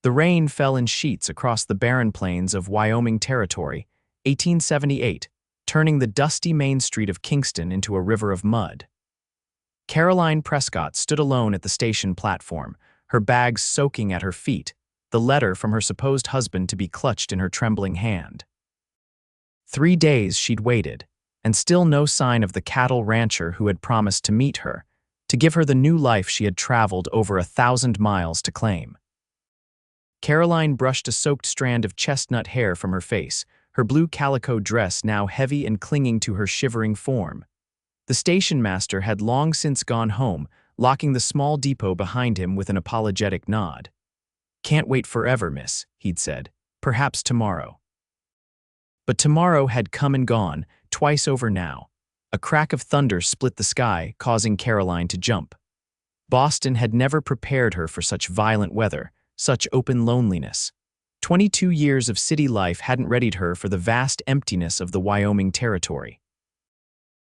The rain fell in sheets across the barren plains of Wyoming Territory, 1878, turning the dusty main street of Kingston into a river of mud. Caroline Prescott stood alone at the station platform, her bags soaking at her feet, the letter from her supposed husband to be clutched in her trembling hand. 3 days she'd waited, and still no sign of the cattle rancher who had promised to meet her, to give her the new life she had traveled over 1,000 miles to claim. Caroline brushed a soaked strand of chestnut hair from her face, her blue calico dress now heavy and clinging to her shivering form. The station master had long since gone home, locking the small depot behind him with an apologetic nod. "Can't wait forever, miss," he'd said. "Perhaps tomorrow." But tomorrow had come and gone, twice over now. A crack of thunder split the sky, causing Caroline to jump. Boston had never prepared her for such violent weather, such open loneliness. 22 years of city life hadn't readied her for the vast emptiness of the Wyoming Territory.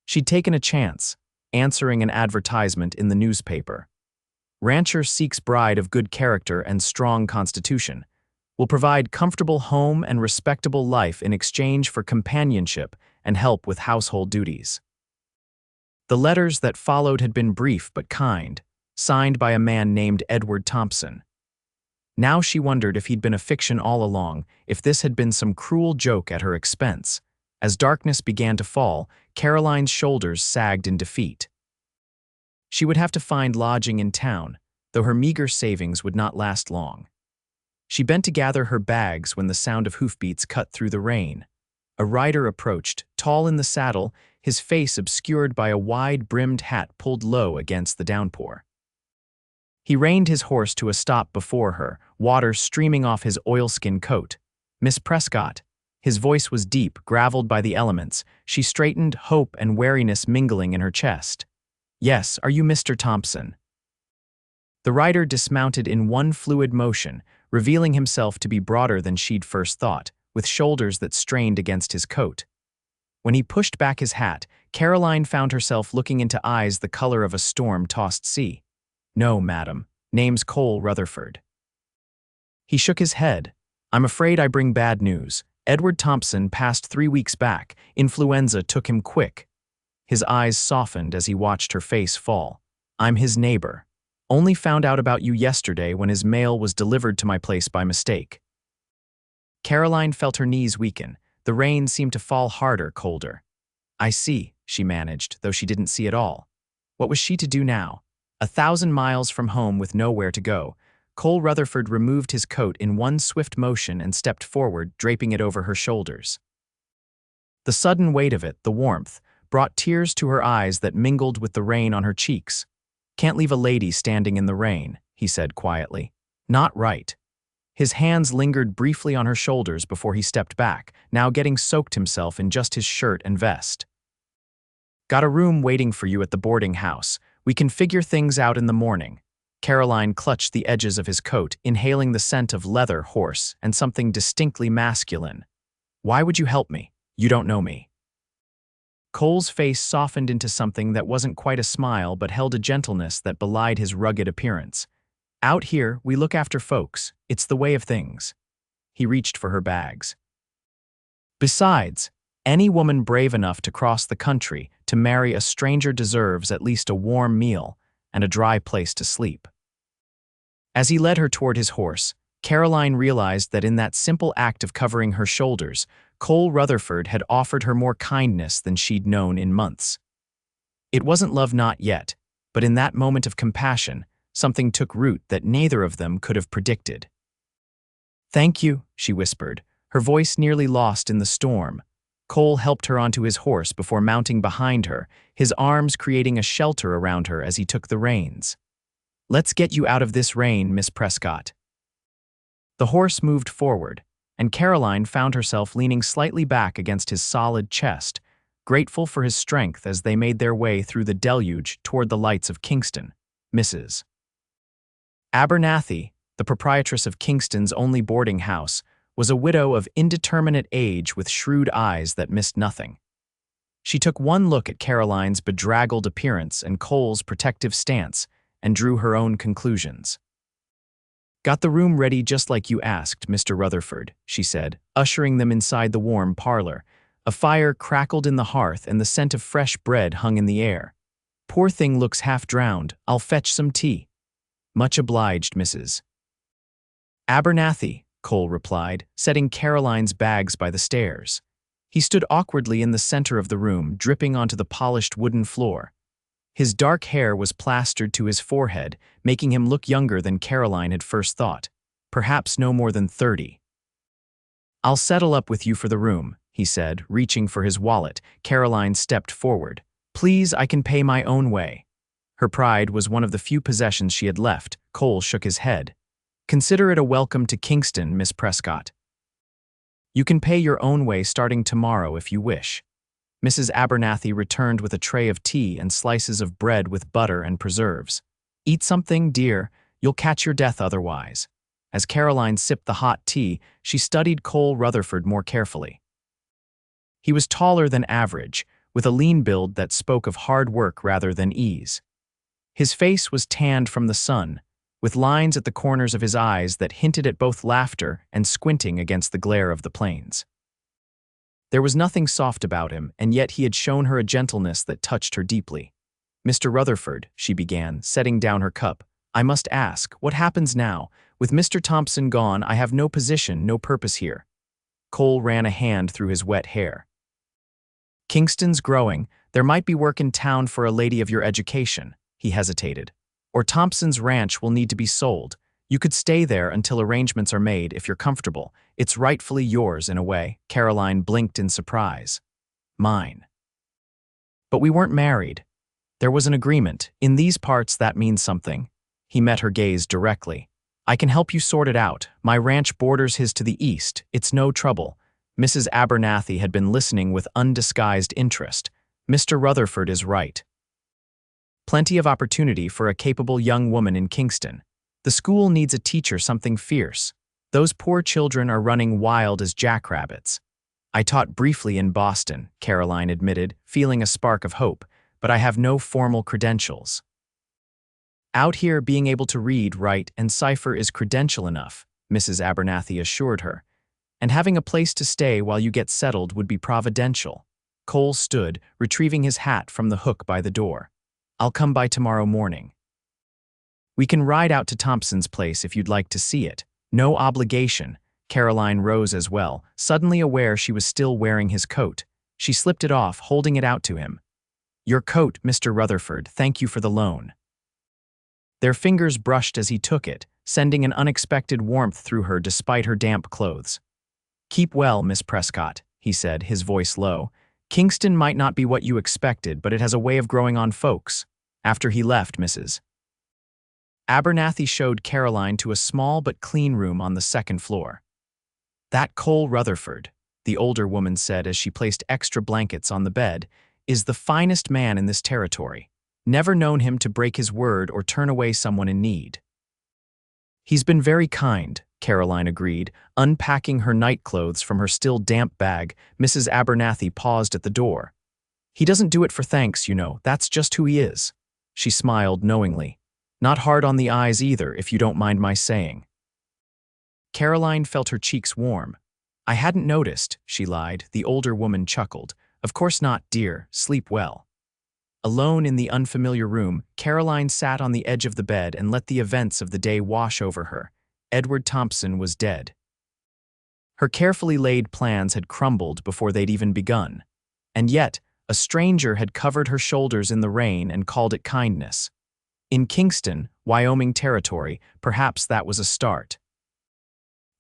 She'd taken a chance, answering an advertisement in the newspaper. "Rancher seeks bride of good character and strong constitution. Will provide comfortable home and respectable life in exchange for companionship and help with household duties." The letters that followed had been brief but kind, signed by a man named Edward Thompson. Now she wondered if he'd been a fiction all along, if this had been some cruel joke at her expense. As darkness began to fall, Caroline's shoulders sagged in defeat. She would have to find lodging in town, though her meager savings would not last long. She bent to gather her bags when the sound of hoofbeats cut through the rain. A rider approached, tall in the saddle, his face obscured by a wide-brimmed hat pulled low against the downpour. He reined his horse to a stop before her, water streaming off his oilskin coat. "Miss Prescott." His voice was deep, graveled by the elements. She straightened, hope and wariness mingling in her chest. "Yes, are you Mr. Thompson?" The rider dismounted in one fluid motion, revealing himself to be broader than she'd first thought, with shoulders that strained against his coat. When he pushed back his hat, Caroline found herself looking into eyes the color of a storm-tossed sea. "No, madam. Name's Cole Rutherford." He shook his head. "I'm afraid I bring bad news. Edward Thompson passed 3 weeks back. Influenza took him quick." His eyes softened as he watched her face fall. "I'm his neighbor. Only found out about you yesterday when his mail was delivered to my place by mistake." Caroline felt her knees weaken. The rain seemed to fall harder, colder. "I see," she managed, though she didn't see it all. What was she to do now? 1,000 miles from home with nowhere to go. Cole Rutherford removed his coat in one swift motion and stepped forward, draping it over her shoulders. The sudden weight of it, the warmth, brought tears to her eyes that mingled with the rain on her cheeks. "Can't leave a lady standing in the rain," he said quietly. "Not right." His hands lingered briefly on her shoulders before he stepped back, now getting soaked himself in just his shirt and vest. "Got a room waiting for you at the boarding house. We can figure things out in the morning." Caroline clutched the edges of his coat, inhaling the scent of leather, horse, and something distinctly masculine. "Why would you help me? You don't know me." Cole's face softened into something that wasn't quite a smile but held a gentleness that belied his rugged appearance. "Out here, we look after folks. It's the way of things." He reached for her bags. "Besides, any woman brave enough to cross the country to marry a stranger deserves at least a warm meal and a dry place to sleep." As he led her toward his horse, Caroline realized that in that simple act of covering her shoulders, Cole Rutherford had offered her more kindness than she'd known in months. It wasn't love not yet, but in that moment of compassion, something took root that neither of them could have predicted. "Thank you," she whispered, her voice nearly lost in the storm. Cole helped her onto his horse before mounting behind her, his arms creating a shelter around her as he took the reins. "Let's get you out of this rain, Miss Prescott." The horse moved forward, and Caroline found herself leaning slightly back against his solid chest, grateful for his strength as they made their way through the deluge toward the lights of Kingston. Mrs. Abernathy, the proprietress of Kingston's only boarding house, was a widow of indeterminate age with shrewd eyes that missed nothing. She took one look at Caroline's bedraggled appearance and Cole's protective stance and drew her own conclusions. Got the room ready just like you asked, Mr. Rutherford, she said, ushering them inside the warm parlor. A fire crackled in the hearth and the scent of fresh bread hung in the air. Poor thing looks half drowned. I'll fetch some tea. Much obliged, Mrs. Abernathy, Cole replied, setting Caroline's bags by the stairs. He stood awkwardly in the center of the room, dripping onto the polished wooden floor. His dark hair was plastered to his forehead, making him look younger than Caroline had first thought, perhaps no more than 30. I'll settle up with you for the room, he said, reaching for his wallet. Caroline stepped forward. Please, I can pay my own way. Her pride was one of the few possessions she had left. Cole shook his head. Consider it a welcome to Kingston, Miss Prescott. You can pay your own way starting tomorrow if you wish. Mrs. Abernathy returned with a tray of tea and slices of bread with butter and preserves. Eat something, dear, you'll catch your death otherwise. As Caroline sipped the hot tea, she studied Cole Rutherford more carefully. He was taller than average, with a lean build that spoke of hard work rather than ease. His face was tanned from the sun, with lines at the corners of his eyes that hinted at both laughter and squinting against the glare of the plains. There was nothing soft about him, and yet he had shown her a gentleness that touched her deeply. Mr. Rutherford, she began, setting down her cup, I must ask, what happens now? With Mr. Thompson gone, I have no position, no purpose here. Cole ran a hand through his wet hair. Kingston's growing. There might be work in town for a lady of your education. He hesitated. Or Thompson's ranch will need to be sold. You could stay there until arrangements are made if you're comfortable. It's rightfully yours in a way. Caroline blinked in surprise. Mine. But we weren't married. There was an agreement. In these parts, that means something. He met her gaze directly. I can help you sort it out. My ranch borders his to the east. It's no trouble. Mrs. Abernathy had been listening with undisguised interest. Mr. Rutherford is right. Plenty of opportunity for a capable young woman in Kingston. The school needs a teacher, something fierce. Those poor children are running wild as jackrabbits. I taught briefly in Boston, Caroline admitted, feeling a spark of hope, but I have no formal credentials. Out here, being able to read, write, and cipher is credential enough, Mrs. Abernathy assured her. And having a place to stay while you get settled would be providential. Cole stood, retrieving his hat from the hook by the door. I'll come by tomorrow morning. We can ride out to Thompson's place if you'd like to see it. No obligation. Caroline rose as well, suddenly aware she was still wearing his coat. She slipped it off, holding it out to him. Your coat, Mr. Rutherford, thank you for the loan. Their fingers brushed as he took it, sending an unexpected warmth through her despite her damp clothes. Keep well, Miss Prescott, he said, his voice low. Kingston might not be what you expected, but it has a way of growing on folks. After he left, Mrs. Abernathy showed Caroline to a small but clean room on the second floor. That Cole Rutherford, the older woman said as she placed extra blankets on the bed, is the finest man in this territory. Never known him to break his word or turn away someone in need. He's been very kind, Caroline agreed, unpacking her nightclothes from her still damp bag. Mrs. Abernathy paused at the door. He doesn't do it for thanks, you know, that's just who he is. She smiled knowingly. Not hard on the eyes either, if you don't mind my saying. Caroline felt her cheeks warm. I hadn't noticed, she lied. The older woman chuckled. Of course not, dear. Sleep well. Alone in the unfamiliar room, Caroline sat on the edge of the bed and let the events of the day wash over her. Edward Thompson was dead. Her carefully laid plans had crumbled before they'd even begun. And yet, a stranger had covered her shoulders in the rain and called it kindness. In Kingston, Wyoming Territory, perhaps that was a start.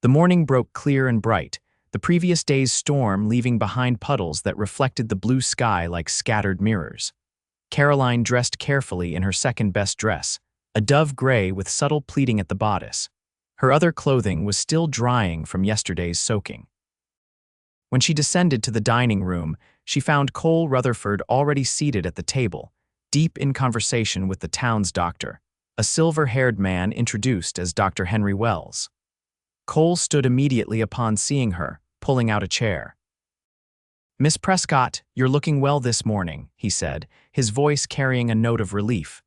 The morning broke clear and bright, the previous day's storm leaving behind puddles that reflected the blue sky like scattered mirrors. Caroline dressed carefully in her second-best dress, a dove gray with subtle pleating at the bodice. Her other clothing was still drying from yesterday's soaking. When she descended to the dining room, she found Cole Rutherford already seated at the table, deep in conversation with the town's doctor, a silver-haired man introduced as Dr. Henry Wells. Cole stood immediately upon seeing her, pulling out a chair. Miss Prescott, you're looking well this morning, he said, his voice carrying a note of relief.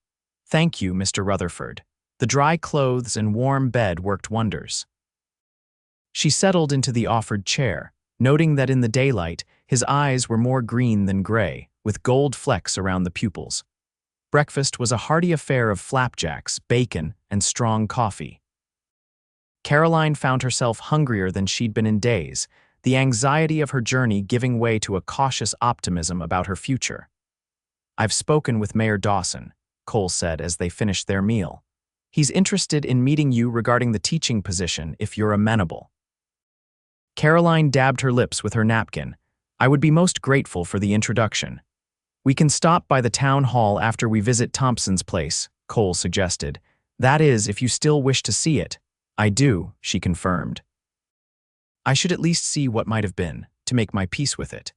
Thank you, Mr. Rutherford. The The dry clothes and warm bed worked wonders. She settled into the offered chair, noting that in the daylight, his eyes were more green than gray, with gold flecks around the pupils. Breakfast was a hearty affair of flapjacks, bacon, and strong coffee. Caroline found herself hungrier than she'd been in days, the anxiety of her journey giving way to a cautious optimism about her future. "I've spoken with Mayor Dawson," Cole said as they finished their meal. "He's interested in meeting you regarding the teaching position if you're amenable." Caroline dabbed her lips with her napkin. "I would be most grateful for the introduction." "We can stop by the town hall after we visit Thompson's place," Cole suggested. "That is, if you still wish to see it." "I do," she confirmed. "I should at least see what might have been, to make my peace with it."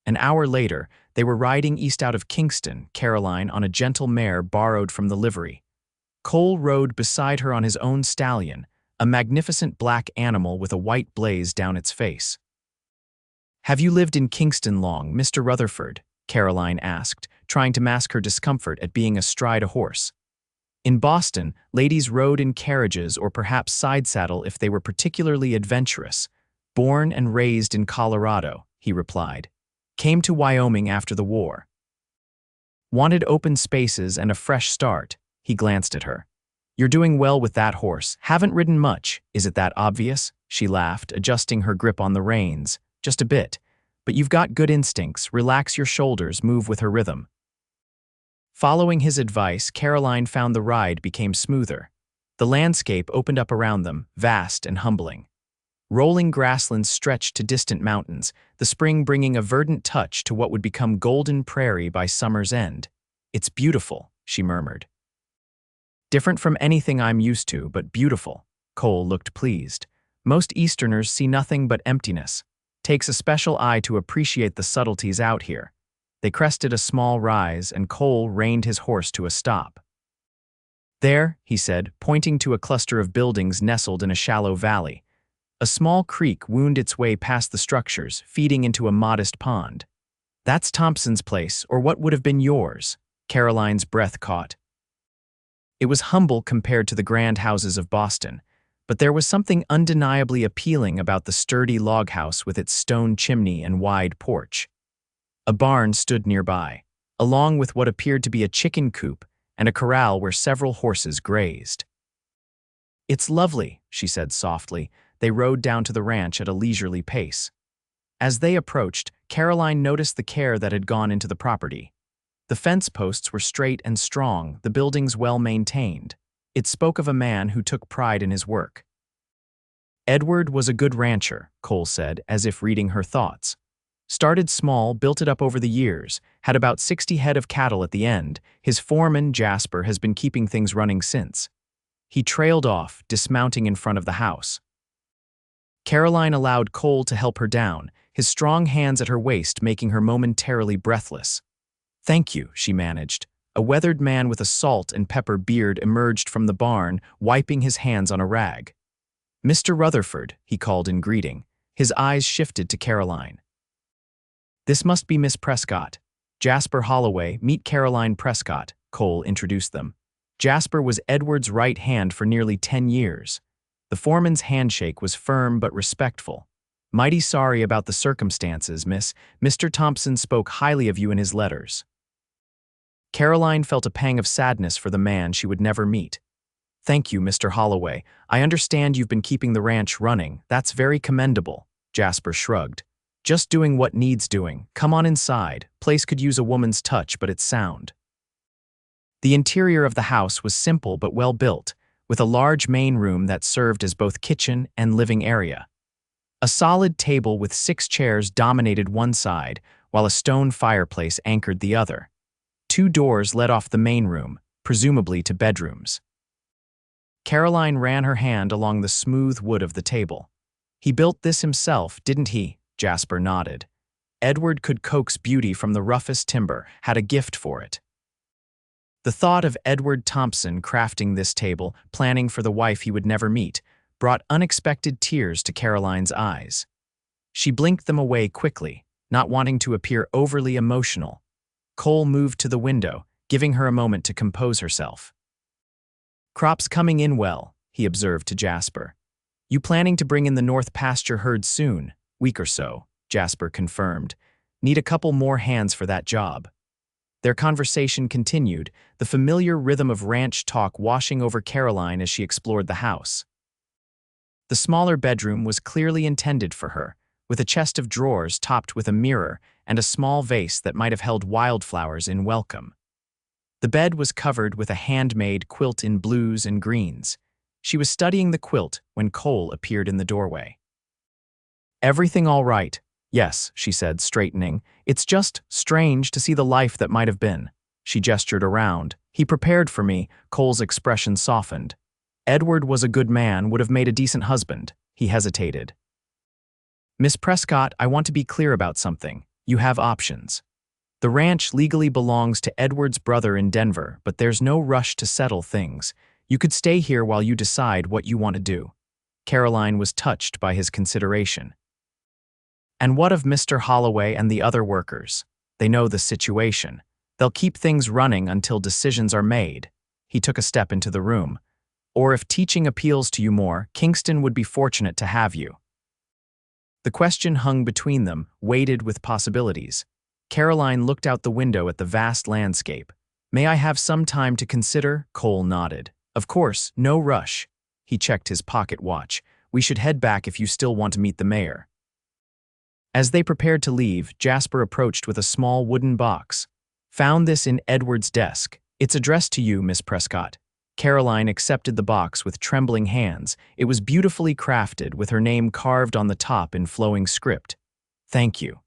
An hour later, they were riding east out of Kingston, Caroline on a gentle mare borrowed from the livery. Cole rode beside her on his own stallion, a magnificent black animal with a white blaze down its face. "Have you lived in Kingston long, Mr. Rutherford?" Caroline asked, trying to mask her discomfort at being astride a horse. In Boston, ladies rode in carriages or perhaps side saddle if they were particularly adventurous. "Born and raised in Colorado," he replied. "Came to Wyoming after the war." "Wanted open spaces and a fresh start," he glanced at her. "You're doing well with that horse. Haven't ridden much. Is it that obvious?" She laughed, adjusting her grip on the reins. "Just a bit. But you've got good instincts. Relax your shoulders, move with her rhythm." Following his advice, Caroline found the ride became smoother. The landscape opened up around them, vast and humbling. Rolling grasslands stretched to distant mountains, the spring bringing a verdant touch to what would become golden prairie by summer's end. "It's beautiful," she murmured. "Different from anything I'm used to, but beautiful." Cole looked pleased. "Most Easterners see nothing but emptiness. Takes a special eye to appreciate the subtleties out here." They crested a small rise, and Cole reined his horse to a stop. "There," he said, pointing to a cluster of buildings nestled in a shallow valley. A small creek wound its way past the structures, feeding into a modest pond. "That's Thompson's place, or what would have been yours." Caroline's breath caught. It was humble compared to the grand houses of Boston, but there was something undeniably appealing about the sturdy log house with its stone chimney and wide porch. A barn stood nearby, along with what appeared to be a chicken coop and a corral where several horses grazed. "It's lovely," she said softly. They rode down to the ranch at a leisurely pace. As they approached, Caroline noticed the care that had gone into the property. The fence posts were straight and strong, the buildings well maintained. It spoke of a man who took pride in his work. "Edward was a good rancher," Cole said, as if reading her thoughts. "Started small, built it up over the years, had about 60 head of cattle at the end. His foreman, Jasper, has been keeping things running since." He trailed off, dismounting in front of the house. Caroline allowed Cole to help her down, his strong hands at her waist making her momentarily breathless. "Thank you," she managed. A weathered man with a salt and pepper beard emerged from the barn, wiping his hands on a rag. "Mr. Rutherford," he called in greeting. His eyes shifted to Caroline. "This must be Miss Prescott. Jasper Holloway, meet Caroline Prescott," Cole introduced them. Jasper was Edward's right hand for nearly 10 years. The foreman's handshake was firm but respectful. "Mighty sorry about the circumstances, miss. Mr. Thompson spoke highly of you in his letters." Caroline felt a pang of sadness for the man she would never meet. "Thank you, Mr. Holloway. I understand you've been keeping the ranch running. That's very commendable." Jasper shrugged. "Just doing what needs doing. Come on inside. Place could use a woman's touch, but it's sound." The interior of the house was simple but well built, with a large main room that served as both kitchen and living area. A solid table with 6 chairs dominated one side, while a stone fireplace anchored the other. 2 doors led off the main room, presumably to bedrooms. Caroline ran her hand along the smooth wood of the table. "He built this himself, didn't he?" Jasper nodded. "Edward could coax beauty from the roughest timber, had a gift for it." The thought of Edward Thompson crafting this table, planning for the wife he would never meet, brought unexpected tears to Caroline's eyes. She blinked them away quickly, not wanting to appear overly emotional. Cole moved to the window, giving her a moment to compose herself. Crops coming in well, he observed to Jasper. You planning to bring in the North pasture herd soon? Week or so, Jasper confirmed. Need a couple more hands for that job. Their conversation continued, the familiar rhythm of ranch talk washing over Caroline as she explored the house. The smaller bedroom was clearly intended for her, with a chest of drawers topped with a mirror and a small vase that might have held wildflowers in welcome. The bed was covered with a handmade quilt in blues and greens. She was studying the quilt when Cole appeared in the doorway. Everything all right? Yes, she said, straightening. It's just strange to see the life that might have been. She gestured around. He prepared for me. Cole's expression softened. Edward was a good man, would have made a decent husband. He hesitated. Miss Prescott, I want to be clear about something. You have options. The ranch legally belongs to Edward's brother in Denver, but there's no rush to settle things. You could stay here while you decide what you want to do. Caroline was touched by his consideration. And what of Mr. Holloway and the other workers? They know the situation. They'll keep things running until decisions are made. He took a step into the room. Or if teaching appeals to you more, Kingston would be fortunate to have you. The question hung between them, weighted with possibilities. Caroline looked out the window at the vast landscape. May I have some time to consider? Cole nodded. Of course, no rush. He checked his pocket watch. We should head back if you still want to meet the mayor. As they prepared to leave, Jasper approached with a small wooden box. Found this in Edward's desk. It's addressed to you, Miss Prescott. Caroline accepted the box with trembling hands. It was beautifully crafted, with her name carved on the top in flowing script. Thank you.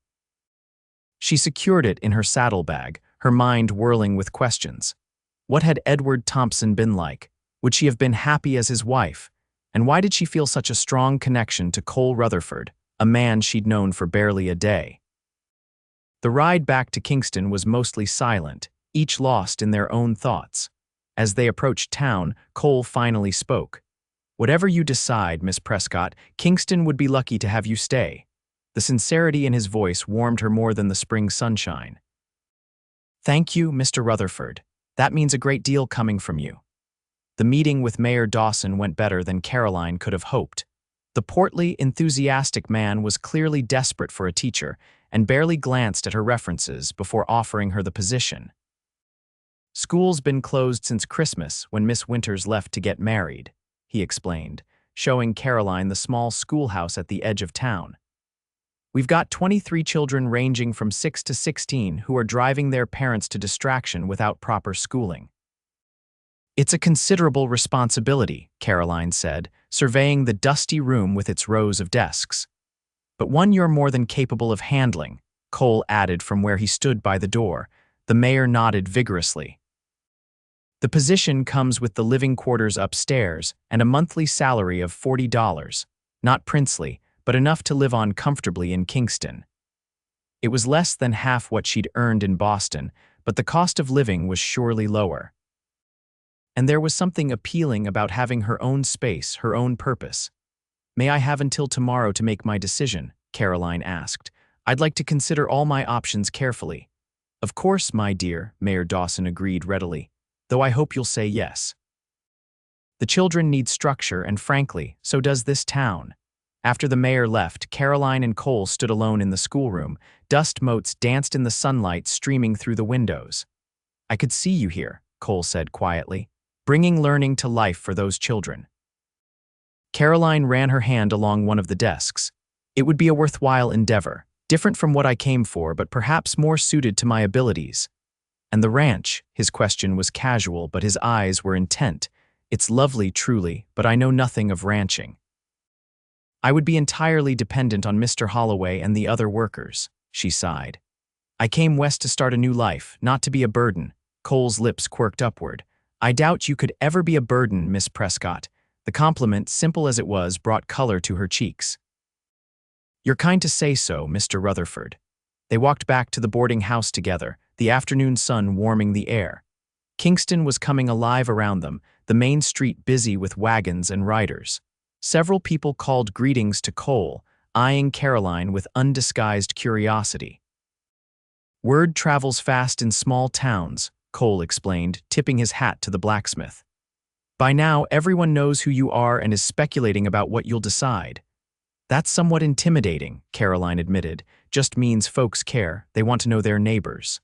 She secured it in her saddlebag, her mind whirling with questions. What had Edward Thompson been like? Would she have been happy as his wife? And why did she feel such a strong connection to Cole Rutherford, a man she'd known for barely a day? The ride back to Kingston was mostly silent, each lost in their own thoughts. As they approached town, Cole finally spoke. Whatever you decide, Miss Prescott, Kingston would be lucky to have you stay. The sincerity in his voice warmed her more than the spring sunshine. Thank you, Mr. Rutherford. That means a great deal coming from you. The meeting with Mayor Dawson went better than Caroline could have hoped. The portly, enthusiastic man was clearly desperate for a teacher and barely glanced at her references before offering her the position. School's been closed since Christmas when Miss Winters left to get married, he explained, showing Caroline the small schoolhouse at the edge of town. We've got 23 children ranging from 6 to 16 who are driving their parents to distraction without proper schooling. It's a considerable responsibility, Caroline said, surveying the dusty room with its rows of desks. But one you're more than capable of handling, Cole added from where he stood by the door. The mayor nodded vigorously. The position comes with the living quarters upstairs and a monthly salary of $40, not princely, but enough to live on comfortably in Kingston. It was less than half what she'd earned in Boston, but the cost of living was surely lower. And there was something appealing about having her own space, her own purpose. May I have until tomorrow to make my decision? Caroline asked. I'd like to consider all my options carefully. Of course, my dear, Mayor Dawson agreed readily, though I hope you'll say yes. The children need structure, and frankly, so does this town. After the mayor left, Caroline and Cole stood alone in the schoolroom. Dust motes danced in the sunlight streaming through the windows. I could see you here, Cole said quietly, bringing learning to life for those children. Caroline ran her hand along one of the desks. It would be a worthwhile endeavor, different from what I came for, but perhaps more suited to my abilities. And the ranch, his question was casual, but his eyes were intent. It's lovely, truly, but I know nothing of ranching. I would be entirely dependent on Mr. Holloway and the other workers, she sighed. I came west to start a new life, not to be a burden. Cole's lips quirked upward. I doubt you could ever be a burden, Miss Prescott. The compliment, simple as it was, brought color to her cheeks. You're kind to say so, Mr. Rutherford. They walked back to the boarding house together, the afternoon sun warming the air. Kingston was coming alive around them, the main street busy with wagons and riders. Several people called greetings to Cole, eyeing Caroline with undisguised curiosity. Word travels fast in small towns, Cole explained, tipping his hat to the blacksmith. By now, everyone knows who you are and is speculating about what you'll decide. That's somewhat intimidating, Caroline admitted. Just means folks care. They want to know their neighbors.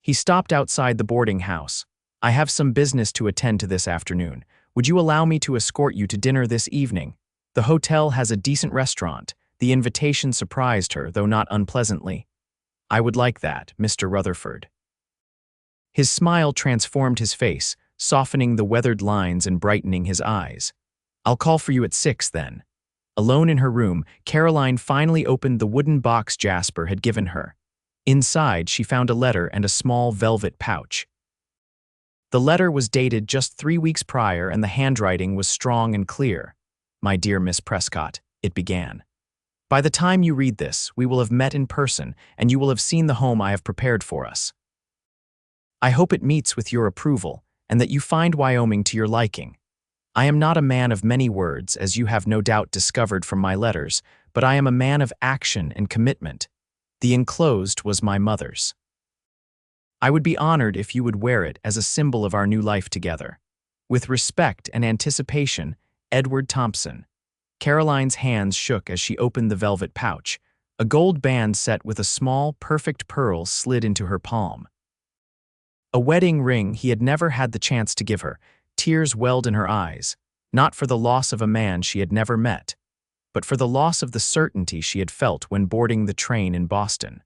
He stopped outside the boarding house. I have some business to attend to this afternoon. Would you allow me to escort you to dinner this evening? The hotel has a decent restaurant. The invitation surprised her, though not unpleasantly. I would like that, Mr. Rutherford. His smile transformed his face, softening the weathered lines and brightening his eyes. I'll call for you at 6 then. Alone in her room, Caroline finally opened the wooden box Jasper had given her. Inside, she found a letter and a small velvet pouch. The letter was dated just 3 weeks prior and the handwriting was strong and clear. My dear Miss Prescott, it began. By the time you read this, we will have met in person and you will have seen the home I have prepared for us. I hope it meets with your approval and that you find Wyoming to your liking. I am not a man of many words, as you have no doubt discovered from my letters, but I am a man of action and commitment. The enclosed was my mother's. I would be honored if you would wear it as a symbol of our new life together. With respect and anticipation, Edward Thompson. Caroline's hands shook as she opened the velvet pouch. A gold band set with a small, perfect pearl slid into her palm. A wedding ring he had never had the chance to give her. Tears welled in her eyes, not for the loss of a man she had never met, but for the loss of the certainty she had felt when boarding the train in Boston.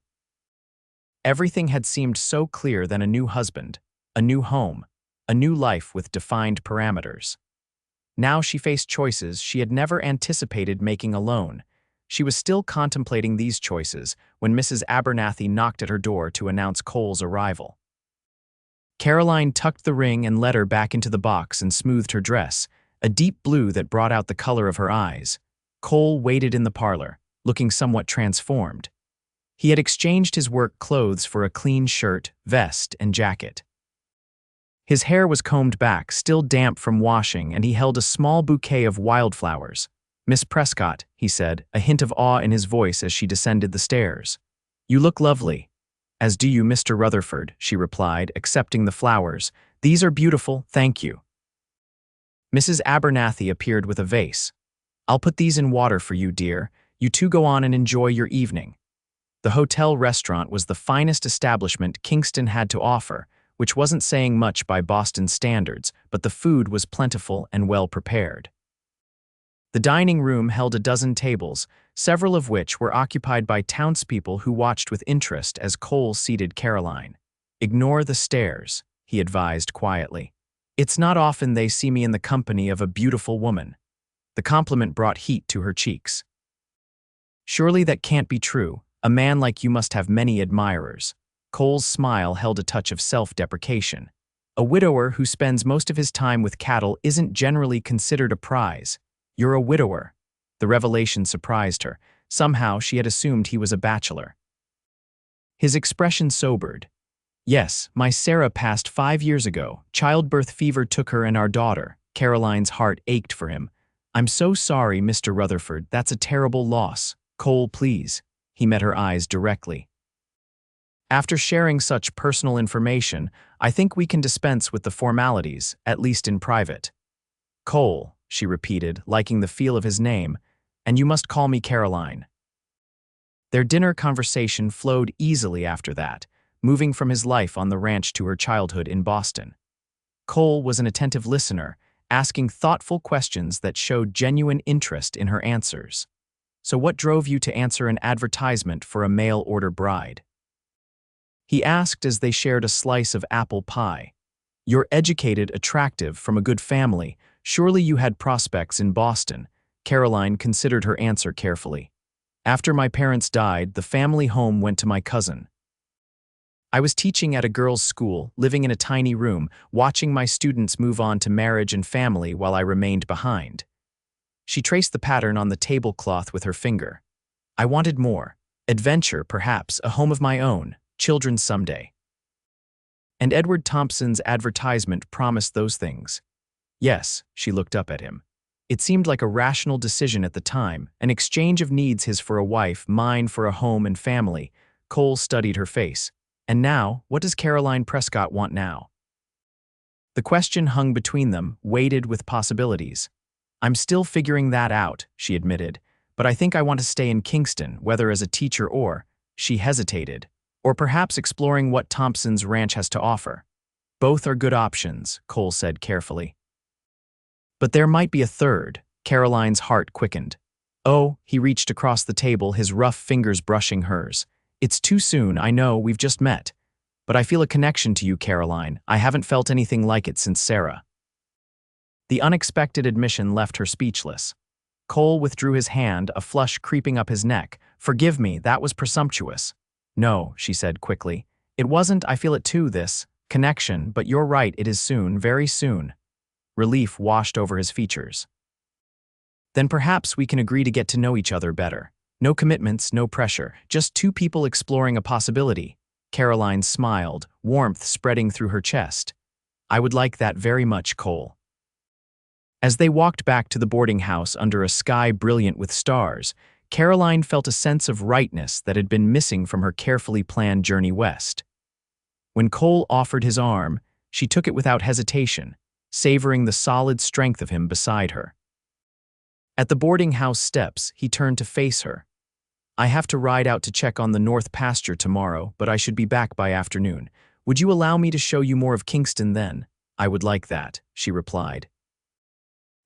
Everything had seemed so clear then: a new husband, a new home, a new life with defined parameters. Now she faced choices she had never anticipated making alone. She was still contemplating these choices when Mrs. Abernathy knocked at her door to announce Cole's arrival. Caroline tucked the ring and letter back into the box and smoothed her dress, a deep blue that brought out the color of her eyes. Cole waited in the parlor, looking somewhat transformed. He had exchanged his work clothes for a clean shirt, vest, and jacket. His hair was combed back, still damp from washing, and he held a small bouquet of wildflowers. Miss Prescott, he said, a hint of awe in his voice as she descended the stairs. You look lovely. As do you, Mr. Rutherford, she replied, accepting the flowers. These are beautiful, thank you. Mrs. Abernathy appeared with a vase. I'll put these in water for you, dear. You two go on and enjoy your evening. The hotel restaurant was the finest establishment Kingston had to offer, which wasn't saying much by Boston standards, but the food was plentiful and well prepared. The dining room held a dozen tables, several of which were occupied by townspeople who watched with interest as Cole seated Caroline. Ignore the stares, he advised quietly. It's not often they see me in the company of a beautiful woman. The compliment brought heat to her cheeks. Surely that can't be true. A man like you must have many admirers. Cole's smile held a touch of self-deprecation. A widower who spends most of his time with cattle isn't generally considered a prize. You're a widower. The revelation surprised her. Somehow she had assumed he was a bachelor. His expression sobered. Yes, my Sarah passed 5 years ago. Childbirth fever took her and our daughter. Caroline's heart ached for him. I'm so sorry, Mr. Rutherford. That's a terrible loss. Cole, please. He met her eyes directly. After sharing such personal information, I think we can dispense with the formalities, at least in private. Cole, she repeated, liking the feel of his name, and you must call me Caroline. Their dinner conversation flowed easily after that, moving from his life on the ranch to her childhood in Boston. Cole was an attentive listener, asking thoughtful questions that showed genuine interest in her answers. So what drove you to answer an advertisement for a mail-order bride? He asked as they shared a slice of apple pie. You're educated, attractive, from a good family. Surely you had prospects in Boston. Caroline considered her answer carefully. After my parents died, the family home went to my cousin. I was teaching at a girls' school, living in a tiny room, watching my students move on to marriage and family while I remained behind. She traced the pattern on the tablecloth with her finger. I wanted more. Adventure, perhaps, a home of my own, children someday. And Edward Thompson's advertisement promised those things. Yes, she looked up at him. It seemed like a rational decision at the time, an exchange of needs, his for a wife, mine for a home and family. Cole studied her face. And now, what does Caroline Prescott want now? The question hung between them, weighted with possibilities. "I'm still figuring that out," she admitted, "but I think I want to stay in Kingston, whether as a teacher or," she hesitated, "or perhaps exploring what Thompson's ranch has to offer." "Both are good options," Cole said carefully. "But there might be a third." Caroline's heart quickened. "Oh," he reached across the table, his rough fingers brushing hers. "It's too soon, I know, we've just met. But I feel a connection to you, Caroline. I haven't felt anything like it since Sarah." The unexpected admission left her speechless. Cole withdrew his hand, a flush creeping up his neck. "Forgive me, that was presumptuous." "No," she said quickly. "It wasn't, I feel it too, this connection, but you're right, it is soon, very soon." Relief washed over his features. "Then perhaps we can agree to get to know each other better. No commitments, no pressure, just two people exploring a possibility." Caroline smiled, warmth spreading through her chest. "I would like that very much, Cole." As they walked back to the boarding house under a sky brilliant with stars, Caroline felt a sense of rightness that had been missing from her carefully planned journey west. When Cole offered his arm, she took it without hesitation, savoring the solid strength of him beside her. At the boarding house steps, he turned to face her. "I have to ride out to check on the north pasture tomorrow, but I should be back by afternoon. Would you allow me to show you more of Kingston then?" "I would like that," she replied.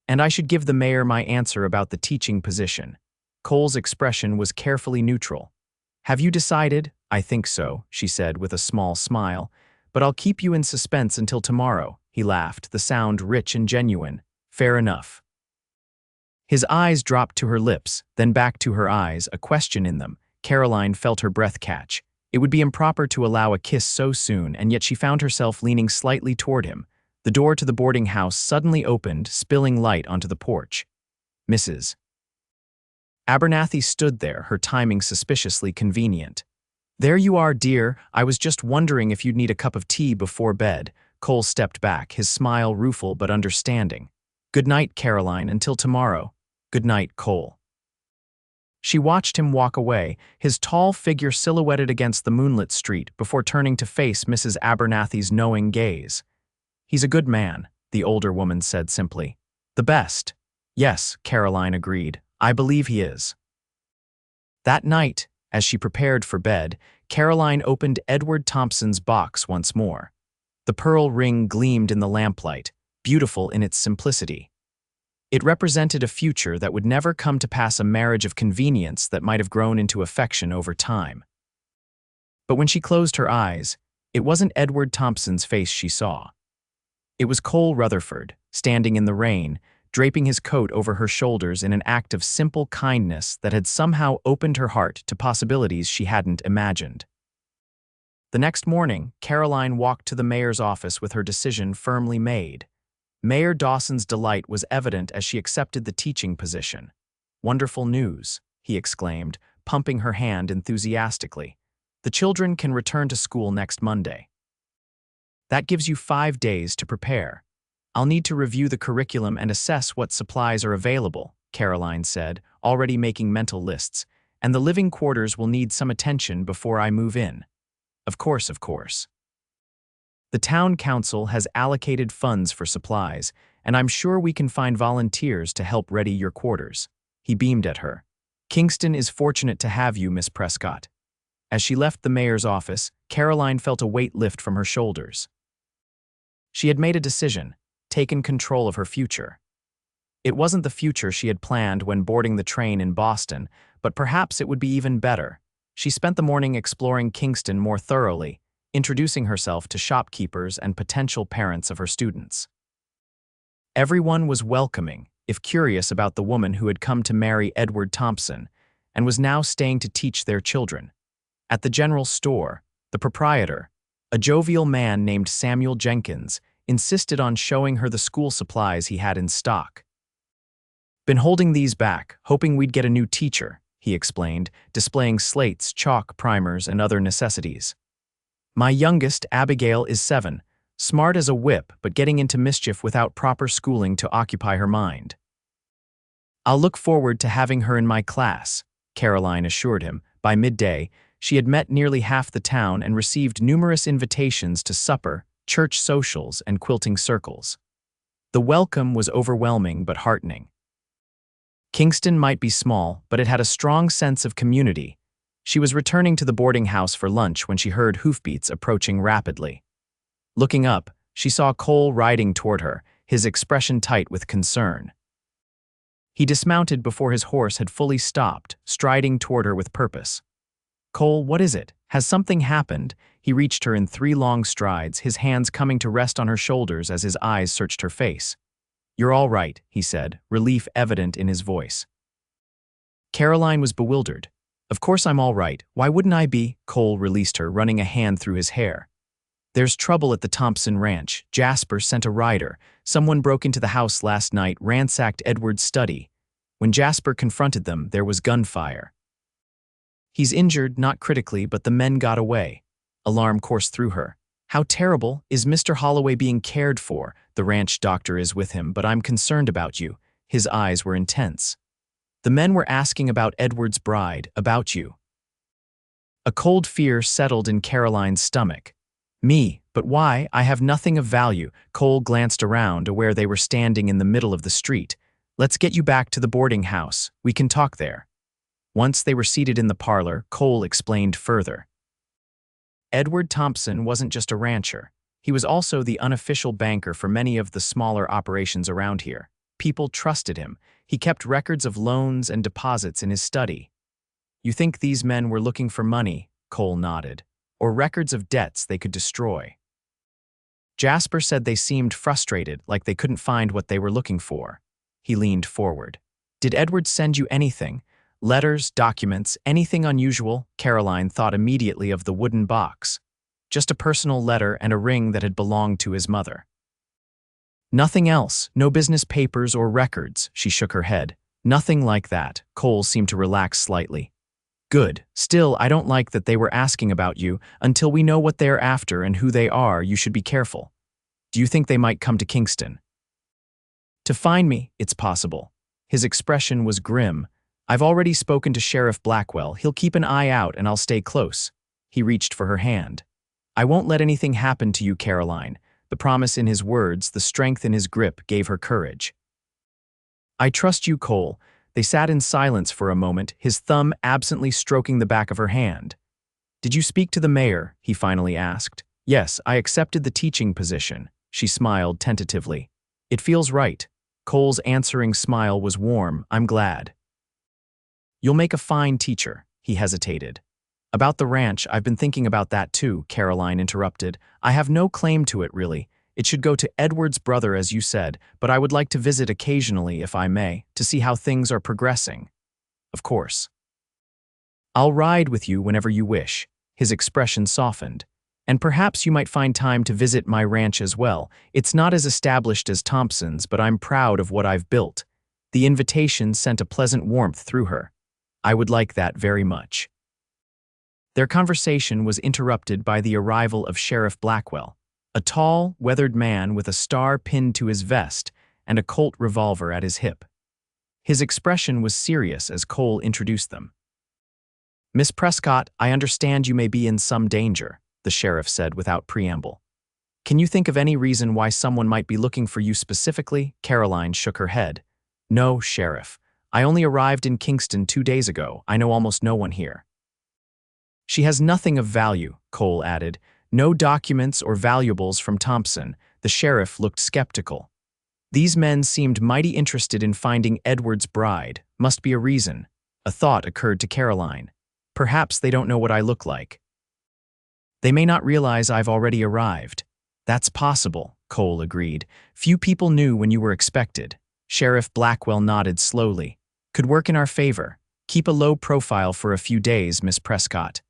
"And I should give the mayor my answer about the teaching position." Cole's expression was carefully neutral. "Have you decided?" "I think so," she said with a small smile. "But I'll keep you in suspense until tomorrow." He laughed, the sound rich and genuine. "Fair enough." His eyes dropped to her lips, then back to her eyes, a question in them. Caroline felt her breath catch. It would be improper to allow a kiss so soon, and yet she found herself leaning slightly toward him. The door to the boarding house suddenly opened, spilling light onto the porch. Mrs. Abernathy stood there, her timing suspiciously convenient. "There you are, dear. I was just wondering if you'd need a cup of tea before bed." Cole stepped back, his smile rueful but understanding. "Good night, Caroline, until tomorrow." "Good night, Cole." She watched him walk away, his tall figure silhouetted against the moonlit street, before turning to face Mrs. Abernathy's knowing gaze. "He's a good man," the older woman said simply. "The best." "Yes," Caroline agreed. "I believe he is." That night, as she prepared for bed, Caroline opened Edward Thompson's box once more. The pearl ring gleamed in the lamplight, beautiful in its simplicity. It represented a future that would never come to pass, a marriage of convenience that might have grown into affection over time. But when she closed her eyes, it wasn't Edward Thompson's face she saw. It was Cole Rutherford, standing in the rain, draping his coat over her shoulders in an act of simple kindness that had somehow opened her heart to possibilities she hadn't imagined. The next morning, Caroline walked to the mayor's office with her decision firmly made. Mayor Dawson's delight was evident as she accepted the teaching position. "Wonderful news," he exclaimed, pumping her hand enthusiastically. "The children can return to school next Monday. That gives you 5 days to prepare. I'll need to review the curriculum and assess what supplies are available," Caroline said, already making mental lists, "and the living quarters will need some attention before I move in." Of course, of course. "The town council has allocated funds for supplies, and I'm sure we can find volunteers to help ready your quarters." He beamed at her. "Kingston is fortunate to have you, Miss Prescott." As she left the mayor's office, Caroline felt a weight lift from her shoulders. She had made a decision, taken control of her future. It wasn't the future she had planned when boarding the train in Boston, but perhaps it would be even better. She spent the morning exploring Kingston more thoroughly, introducing herself to shopkeepers and potential parents of her students. Everyone was welcoming, if curious about the woman who had come to marry Edward Thompson and was now staying to teach their children. At the general store, the proprietor, a jovial man named Samuel Jenkins, insisted on showing her the school supplies he had in stock. "Been holding these back, hoping we'd get a new teacher," he explained, displaying slates, chalk, primers, and other necessities. "My youngest, Abigail, is 7, smart as a whip but getting into mischief without proper schooling to occupy her mind. I'll look forward to having her in my class," Caroline assured him. By midday, she had met nearly half the town and received numerous invitations to supper, church socials, and quilting circles. The welcome was overwhelming but heartening. Kingston might be small, but it had a strong sense of community. She was returning to the boarding house for lunch when she heard hoofbeats approaching rapidly. Looking up, she saw Cole riding toward her, his expression tight with concern. He dismounted before his horse had fully stopped, striding toward her with purpose. "Cole, what is it? Has something happened?" He reached her in 3 long strides, his hands coming to rest on her shoulders as his eyes searched her face. "You're all right," he said, relief evident in his voice. Caroline was bewildered. "Of course I'm all right. Why wouldn't I be?" Cole released her, running a hand through his hair. "There's trouble at the Thompson ranch. Jasper sent a rider. Someone broke into the house last night, ransacked Edward's study. When Jasper confronted them, there was gunfire. He's injured, not critically, but the men got away." Alarm coursed through her. "How terrible. Is Mr. Holloway being cared for?" "The ranch doctor is with him, but I'm concerned about you." His eyes were intense. "The men were asking about Edward's bride, about you." A cold fear settled in Caroline's stomach. "Me? But why? I have nothing of value." Cole glanced around, aware they were standing in the middle of the street. "Let's get you back to the boarding house. We can talk there." Once they were seated in the parlor, Cole explained further. Edward Thompson wasn't just a rancher. He was also the unofficial banker for many of the smaller operations around here. People trusted him. He kept records of loans and deposits in his study. "You think these men were looking for money?" Cole nodded. "Or records of debts they could destroy?" Jasper said they seemed frustrated, like they couldn't find what they were looking for. He leaned forward. "Did Edward send you anything? Letters, documents, anything unusual?" Caroline thought immediately of the wooden box. Just a personal letter and a ring that had belonged to his mother. "Nothing else, no business papers or records," she shook her head. "Nothing like that." Cole seemed to relax slightly. "Good. Still, I don't like that they were asking about you. Until we know what they're after and who they are, you should be careful. Do you think they might come to Kingston?" "To find me, it's possible." His expression was grim. "I've already spoken to Sheriff Blackwell. He'll keep an eye out and I'll stay close." He reached for her hand. "I won't let anything happen to you, Caroline." The promise in his words, the strength in his grip, gave her courage. "I trust you, Cole." They sat in silence for a moment, his thumb absently stroking the back of her hand. "Did you speak to the mayor?" he finally asked. "Yes, I accepted the teaching position." She smiled tentatively. "It feels right." Cole's answering smile was warm. "I'm glad." "You'll make a fine teacher." He hesitated. "About the ranch, I've been thinking about that too," Caroline interrupted. "I have no claim to it, really. It should go to Edward's brother, as you said, but I would like to visit occasionally, if I may, to see how things are progressing." "Of course." "I'll ride with you whenever you wish." His expression softened. "And perhaps you might find time to visit my ranch as well. It's not as established as Thompson's, but I'm proud of what I've built." The invitation sent a pleasant warmth through her. "I would like that very much." Their conversation was interrupted by the arrival of Sheriff Blackwell, a tall, weathered man with a star pinned to his vest and a Colt revolver at his hip. His expression was serious as Cole introduced them. "Miss Prescott, I understand you may be in some danger," the sheriff said without preamble. "Can you think of any reason why someone might be looking for you specifically?" Caroline shook her head. "No, Sheriff. I only arrived in Kingston 2 days ago. I know almost no one here." "She has nothing of value," Cole added. "No documents or valuables from Thompson." The sheriff looked skeptical. "These men seemed mighty interested in finding Edward's bride. Must be a reason." A thought occurred to Caroline. "Perhaps they don't know what I look like. They may not realize I've already arrived." "That's possible," Cole agreed. "Few people knew when you were expected." Sheriff Blackwell nodded slowly. "Could work in our favor. Keep a low profile for a few days, Miss Prescott.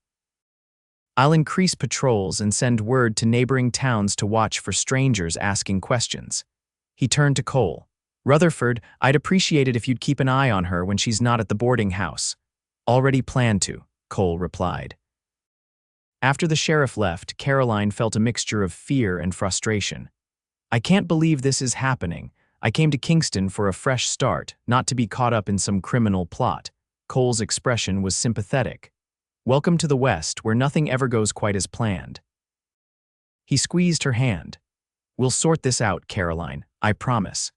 I'll increase patrols and send word to neighboring towns to watch for strangers asking questions." He turned to Cole. "Rutherford, I'd appreciate it if you'd keep an eye on her when she's not at the boarding house." "Already planned to," Cole replied. After the sheriff left, Caroline felt a mixture of fear and frustration. "I can't believe this is happening. I came to Kingston for a fresh start, not to be caught up in some criminal plot." Cole's expression was sympathetic. "Welcome to the West, where nothing ever goes quite as planned." He squeezed her hand. "We'll sort this out, Caroline, I promise."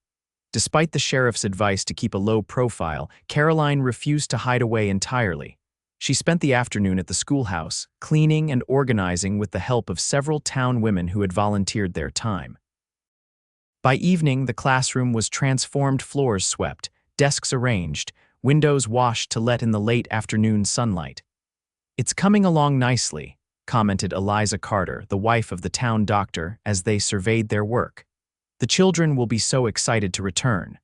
Despite the sheriff's advice to keep a low profile, Caroline refused to hide away entirely. She spent the afternoon at the schoolhouse, cleaning and organizing with the help of several town women who had volunteered their time. By evening, the classroom was transformed, floors swept, desks arranged, windows washed to let in the late afternoon sunlight. "It's coming along nicely," commented Eliza Carter, the wife of the town doctor, as they surveyed their work. "The children will be so excited to return."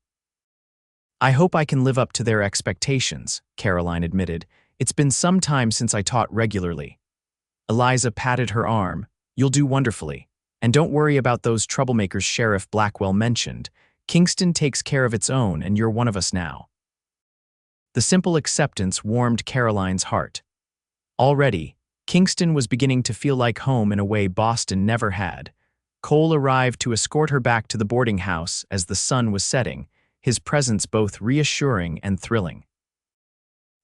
"I hope I can live up to their expectations," Caroline admitted. "It's been some time since I taught regularly." Eliza patted her arm. "You'll do wonderfully. And don't worry about those troublemakers Sheriff Blackwell mentioned. Kingston takes care of its own, and you're one of us now." The simple acceptance warmed Caroline's heart. Already, Kingston was beginning to feel like home in a way Boston never had. Cole arrived to escort her back to the boarding house as the sun was setting, his presence both reassuring and thrilling.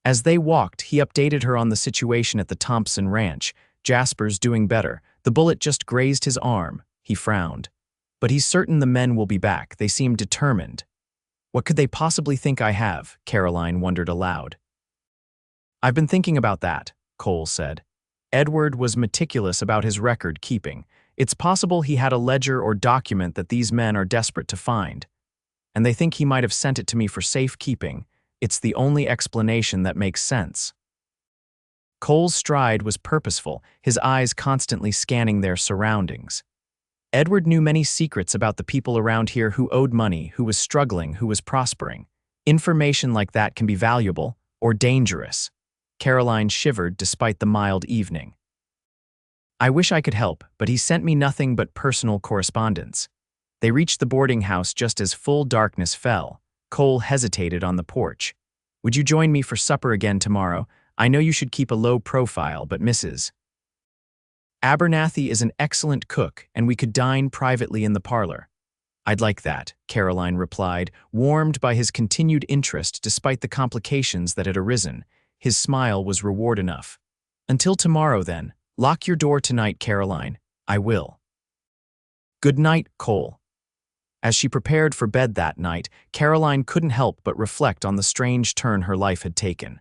As they walked, he updated her on the situation at the Thompson Ranch. "Jasper's doing better. The bullet just grazed his arm," he frowned. "But he's certain the men will be back. They seem determined." "What could they possibly think I have?" Caroline wondered aloud. "I've been thinking about that," Cole said. "Edward was meticulous about his record keeping. It's possible he had a ledger or document that these men are desperate to find. And they think he might have sent it to me for safekeeping. It's the only explanation that makes sense." Cole's stride was purposeful, his eyes constantly scanning their surroundings. Edward knew many secrets about the people around here who owed money, who was struggling, who was prospering. Information like that can be valuable or dangerous. Caroline shivered despite the mild evening. "I wish I could help, but he sent me nothing but personal correspondence." They reached the boarding house just as full darkness fell. Cole hesitated on the porch. "Would you join me for supper again tomorrow? I know you should keep a low profile, but Mrs. Abernathy is an excellent cook, and we could dine privately in the parlor." "I'd like that," Caroline replied, warmed by his continued interest despite the complications that had arisen. His smile was reward enough. "Until tomorrow, then. Lock your door tonight, Caroline." "I will." "Good night, Cole." As she prepared for bed that night, Caroline couldn't help but reflect on the strange turn her life had taken.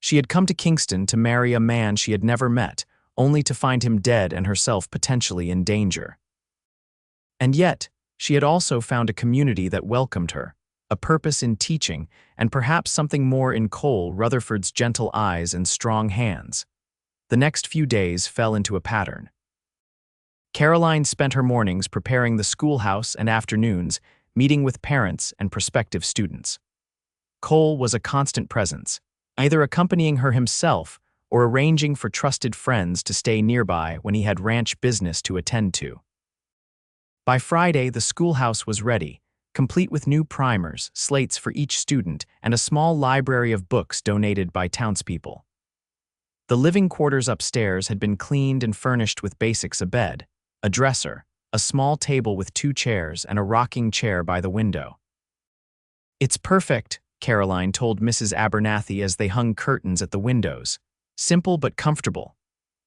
She had come to Kingston to marry a man she had never met, only to find him dead and herself potentially in danger. And yet, she had also found a community that welcomed her, a purpose in teaching, and perhaps something more in Cole Rutherford's gentle eyes and strong hands. The next few days fell into a pattern. Caroline spent her mornings preparing the schoolhouse and afternoons, meeting with parents and prospective students. Cole was a constant presence, either accompanying her himself or arranging for trusted friends to stay nearby when he had ranch business to attend to. By Friday, the schoolhouse was ready, complete with new primers, slates for each student, and a small library of books donated by townspeople. The living quarters upstairs had been cleaned and furnished with basics: a bed, a dresser, a small table with 2 chairs, and a rocking chair by the window. "It's perfect," Caroline told Mrs. Abernathy as they hung curtains at the windows. "Simple but comfortable."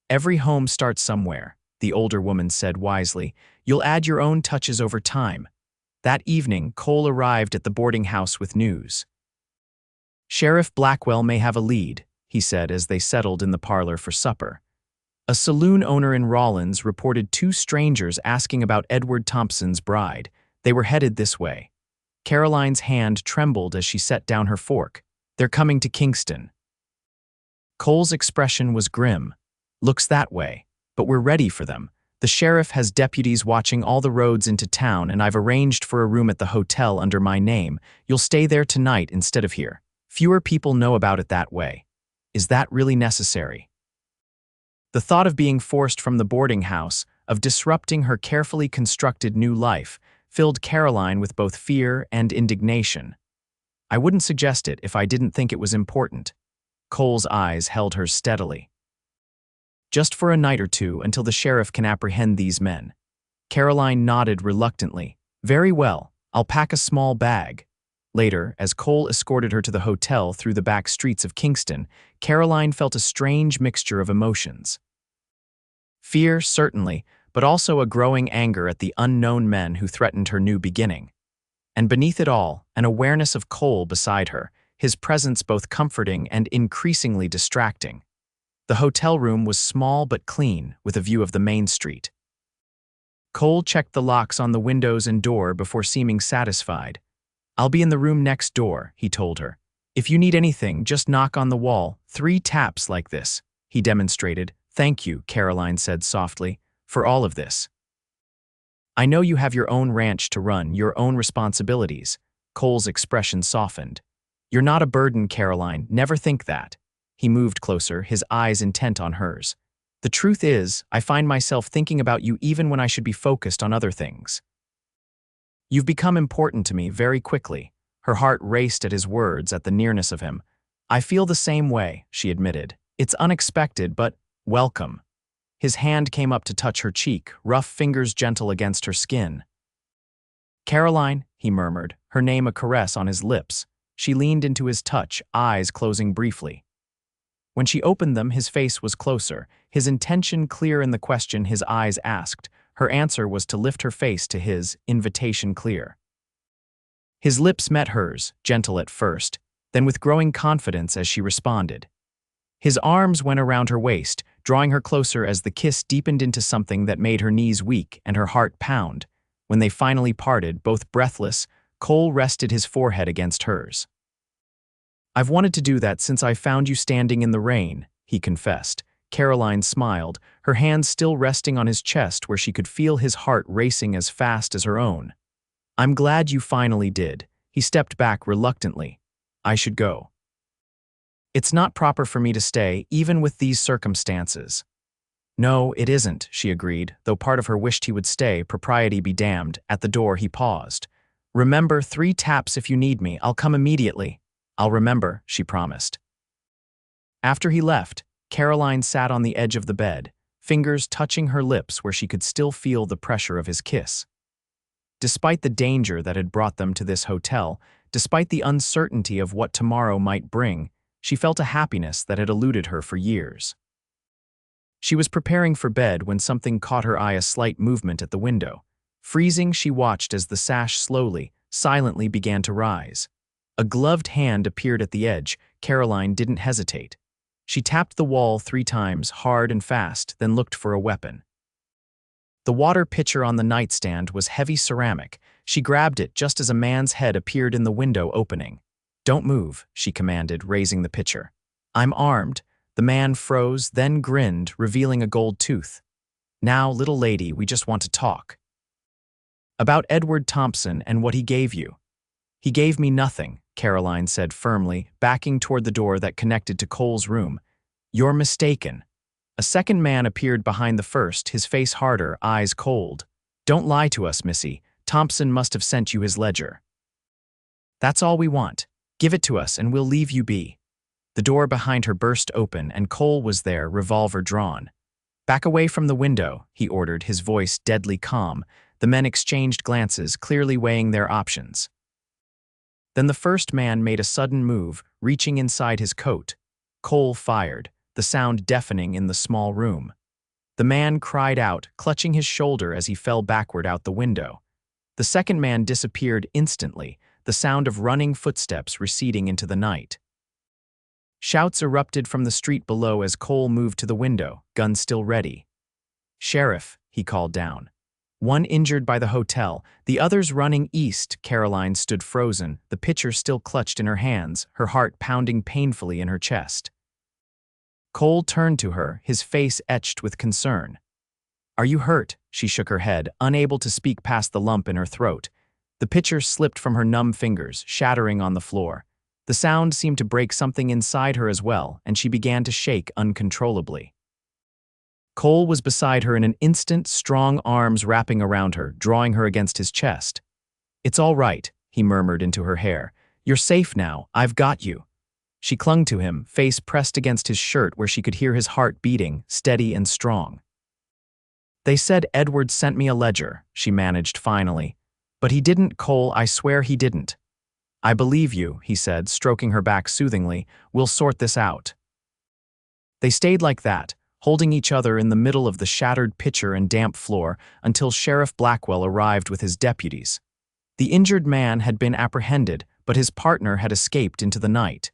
"Every home starts somewhere," the older woman said wisely. "You'll add your own touches over time." That evening, Cole arrived at the boarding house with news. "Sheriff Blackwell may have a lead," he said as they settled in the parlor for supper. "A saloon owner in Rawlins reported 2 strangers asking about Edward Thompson's bride. They were headed this way." Caroline's hand trembled as she set down her fork. "They're coming to Kingston." Cole's expression was grim. "Looks that way. But we're ready for them. The sheriff has deputies watching all the roads into town, and I've arranged for a room at the hotel under my name. You'll stay there tonight instead of here. Fewer people know about it that way." "Is that really necessary?" The thought of being forced from the boarding house, of disrupting her carefully constructed new life, filled Caroline with both fear and indignation. "I wouldn't suggest it if I didn't think it was important." Cole's eyes held hers steadily. "Just for a night or two until the sheriff can apprehend these men." Caroline nodded reluctantly. "Very well, I'll pack a small bag." Later, as Cole escorted her to the hotel through the back streets of Kingston, Caroline felt a strange mixture of emotions. Fear, certainly, but also a growing anger at the unknown men who threatened her new beginning. And beneath it all, an awareness of Cole beside her, his presence both comforting and increasingly distracting. The hotel room was small but clean, with a view of the main street. Cole checked the locks on the windows and door before seeming satisfied. "I'll be in the room next door," he told her. "If you need anything, just knock on the wall. 3 taps like this," he demonstrated. "Thank you," Caroline said softly, "for all of this. I know you have your own ranch to run, your own responsibilities." Cole's expression softened. "You're not a burden, Caroline. Never think that." He moved closer, his eyes intent on hers. "The truth is, I find myself thinking about you even when I should be focused on other things. You've become important to me very quickly." Her heart raced at his words, at the nearness of him. "I feel the same way," she admitted. "It's unexpected, but welcome." His hand came up to touch her cheek, rough fingers gentle against her skin. "Caroline," he murmured, her name a caress on his lips. She leaned into his touch, eyes closing briefly. When she opened them, his face was closer, his intention clear in the question his eyes asked. Her answer was to lift her face to his, invitation clear. His lips met hers, gentle at first, then with growing confidence as she responded. His arms went around her waist, drawing her closer as the kiss deepened into something that made her knees weak and her heart pound. When they finally parted, both breathless, Cole rested his forehead against hers. "I've wanted to do that since I found you standing in the rain," he confessed. Caroline smiled, her hands still resting on his chest where she could feel his heart racing as fast as her own. "I'm glad you finally did." He stepped back reluctantly. "I should go. It's not proper for me to stay, even with these circumstances." "No, it isn't," she agreed, though part of her wished he would stay, propriety be damned. At the door, he paused. "Remember, 3 taps if you need me. I'll come immediately." "I'll remember," she promised. After he left, Caroline sat on the edge of the bed, fingers touching her lips where she could still feel the pressure of his kiss. Despite the danger that had brought them to this hotel, despite the uncertainty of what tomorrow might bring, she felt a happiness that had eluded her for years. She was preparing for bed when something caught her eye, a slight movement at the window. Freezing, she watched as the sash slowly, silently began to rise. A gloved hand appeared at the edge. Caroline didn't hesitate. She tapped the wall 3 times, hard and fast, then looked for a weapon. The water pitcher on the nightstand was heavy ceramic. She grabbed it just as a man's head appeared in the window opening. "Don't move," she commanded, raising the pitcher. "I'm armed." The man froze, then grinned, revealing a gold tooth. "Now, little lady, we just want to talk." "About Edward Thompson and what he gave you." "He gave me nothing," Caroline said firmly, backing toward the door that connected to Cole's room. "You're mistaken." A second man appeared behind the first, his face harder, eyes cold. "Don't lie to us, Missy. Thompson must have sent you his ledger. That's all we want. Give it to us and we'll leave you be." The door behind her burst open and Cole was there, revolver drawn. "Back away from the window," he ordered, his voice deadly calm. The men exchanged glances, clearly weighing their options. Then the first man made a sudden move, reaching inside his coat. Cole fired, the sound deafening in the small room. The man cried out, clutching his shoulder as he fell backward out the window. The second man disappeared instantly, the sound of running footsteps receding into the night. Shouts erupted from the street below as Cole moved to the window, gun still ready. "Sheriff," he called down. "One injured by the hotel, the others running east." Caroline stood frozen, the pitcher still clutched in her hands, her heart pounding painfully in her chest. Cole turned to her, his face etched with concern. "Are you hurt?" She shook her head, unable to speak past the lump in her throat. The pitcher slipped from her numb fingers, shattering on the floor. The sound seemed to break something inside her as well, and she began to shake uncontrollably. Cole was beside her in an instant, strong arms wrapping around her, drawing her against his chest. "It's all right," he murmured into her hair. "You're safe now. I've got you." She clung to him, face pressed against his shirt where she could hear his heart beating, steady and strong. "They said Edward sent me a ledger," she managed finally. "But he didn't, Cole, I swear he didn't." "I believe you," he said, stroking her back soothingly. "We'll sort this out." They stayed like that, holding each other in the middle of the shattered pitcher and damp floor until Sheriff Blackwell arrived with his deputies. The injured man had been apprehended, but his partner had escaped into the night.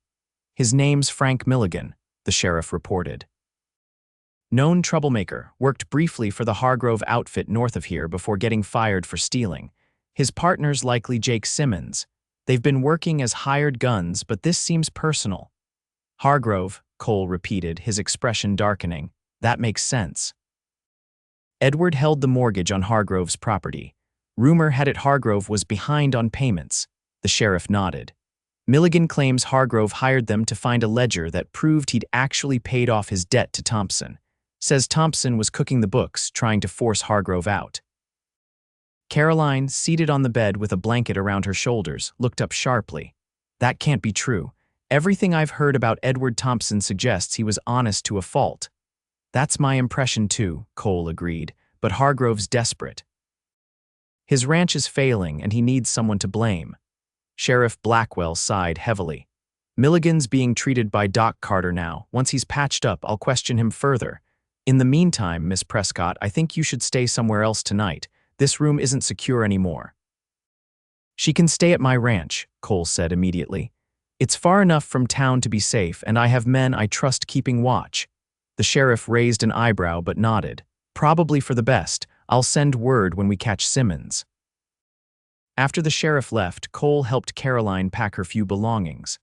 "His name's Frank Milligan," the sheriff reported. Known troublemaker, worked briefly for the Hargrove outfit north of here before getting fired for stealing. His partner's likely Jake Simmons. They've been working as hired guns, but this seems personal. "Hargrove," Cole repeated, his expression darkening. "That makes sense." Edward held the mortgage on Hargrove's property. Rumor had it Hargrove was behind on payments. The sheriff nodded. Milligan claims Hargrove hired them to find a ledger that proved he'd actually paid off his debt to Thompson. Says Thompson was cooking the books, trying to force Hargrove out. Caroline, seated on the bed with a blanket around her shoulders, looked up sharply. "That can't be true. Everything I've heard about Edward Thompson suggests he was honest to a fault." "That's my impression too," Cole agreed, "but Hargrove's desperate. His ranch is failing and he needs someone to blame." Sheriff Blackwell sighed heavily. "Milligan's being treated by Doc Carter now. Once he's patched up, I'll question him further. In the meantime, Miss Prescott, I think you should stay somewhere else tonight. This room isn't secure anymore." "She can stay at my ranch," Cole said immediately. "It's far enough from town to be safe, and I have men I trust keeping watch." The sheriff raised an eyebrow but nodded. "Probably for the best. I'll send word when we catch Simmons." After the sheriff left, Cole helped Caroline pack her few belongings.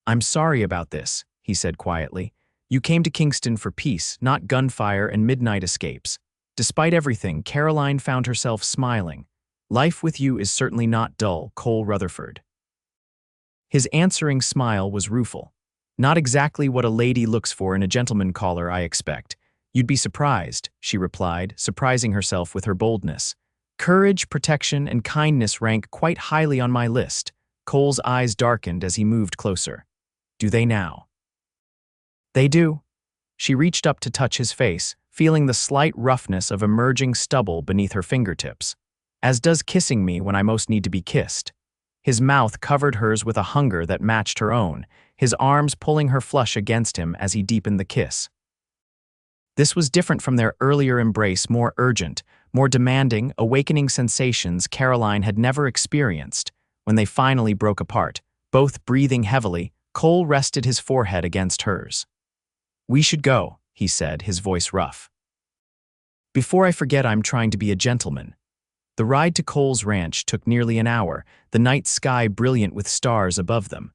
"I'm sorry about this," he said quietly. "You came to Kingston for peace, not gunfire and midnight escapes." Despite everything, Caroline found herself smiling. "Life with you is certainly not dull, Cole Rutherford." His answering smile was rueful. "Not exactly what a lady looks for in a gentleman caller, I expect. You'd be surprised," she replied, surprising herself with her boldness. "Courage, protection, and kindness rank quite highly on my list." Cole's eyes darkened as he moved closer. "Do they now?" "They do." She reached up to touch his face, feeling the slight roughness of emerging stubble beneath her fingertips. "As does kissing me when I most need to be kissed." His mouth covered hers with a hunger that matched her own, his arms pulling her flush against him as he deepened the kiss. This was different from their earlier embrace, more urgent, more demanding, awakening sensations Caroline had never experienced. When they finally broke apart, both breathing heavily, Cole rested his forehead against hers. "We should go," he said, his voice rough. "Before I forget, I'm trying to be a gentleman." The ride to Cole's ranch took nearly an hour, the night sky brilliant with stars above them.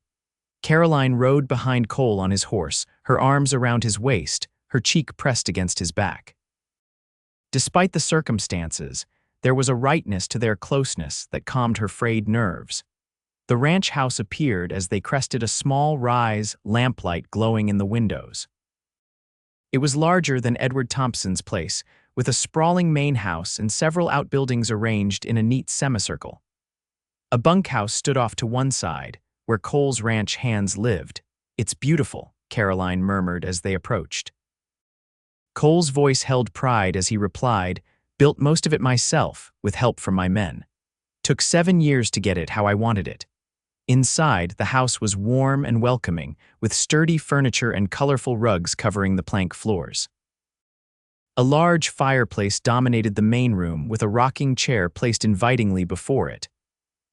Caroline rode behind Cole on his horse, her arms around his waist, her cheek pressed against his back. Despite the circumstances, there was a rightness to their closeness that calmed her frayed nerves. The ranch house appeared as they crested a small rise, lamplight glowing in the windows. It was larger than Edward Thompson's place, with a sprawling main house and several outbuildings arranged in a neat semicircle. A bunkhouse stood off to one side, where Cole's ranch hands lived. "It's beautiful," Caroline murmured as they approached. Cole's voice held pride as he replied, "Built most of it myself, with help from my men. Took 7 years to get it how I wanted it." Inside, the house was warm and welcoming, with sturdy furniture and colorful rugs covering the plank floors. A large fireplace dominated the main room, with a rocking chair placed invitingly before it.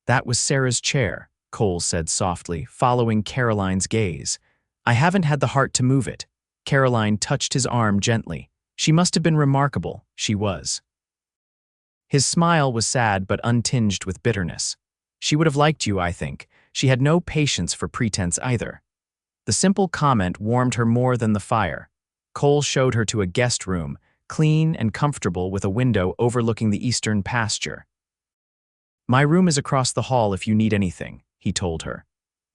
"That was Sarah's chair," Cole said softly, following Caroline's gaze. "I haven't had the heart to move it." Caroline touched his arm gently. "She must have been remarkable." She was. His smile was sad but untinged with bitterness. "She would have liked you, I think. She had no patience for pretense either." The simple comment warmed her more than the fire. Cole showed her to a guest room, clean and comfortable with a window overlooking the eastern pasture. "My room is across the hall if you need anything," he told her.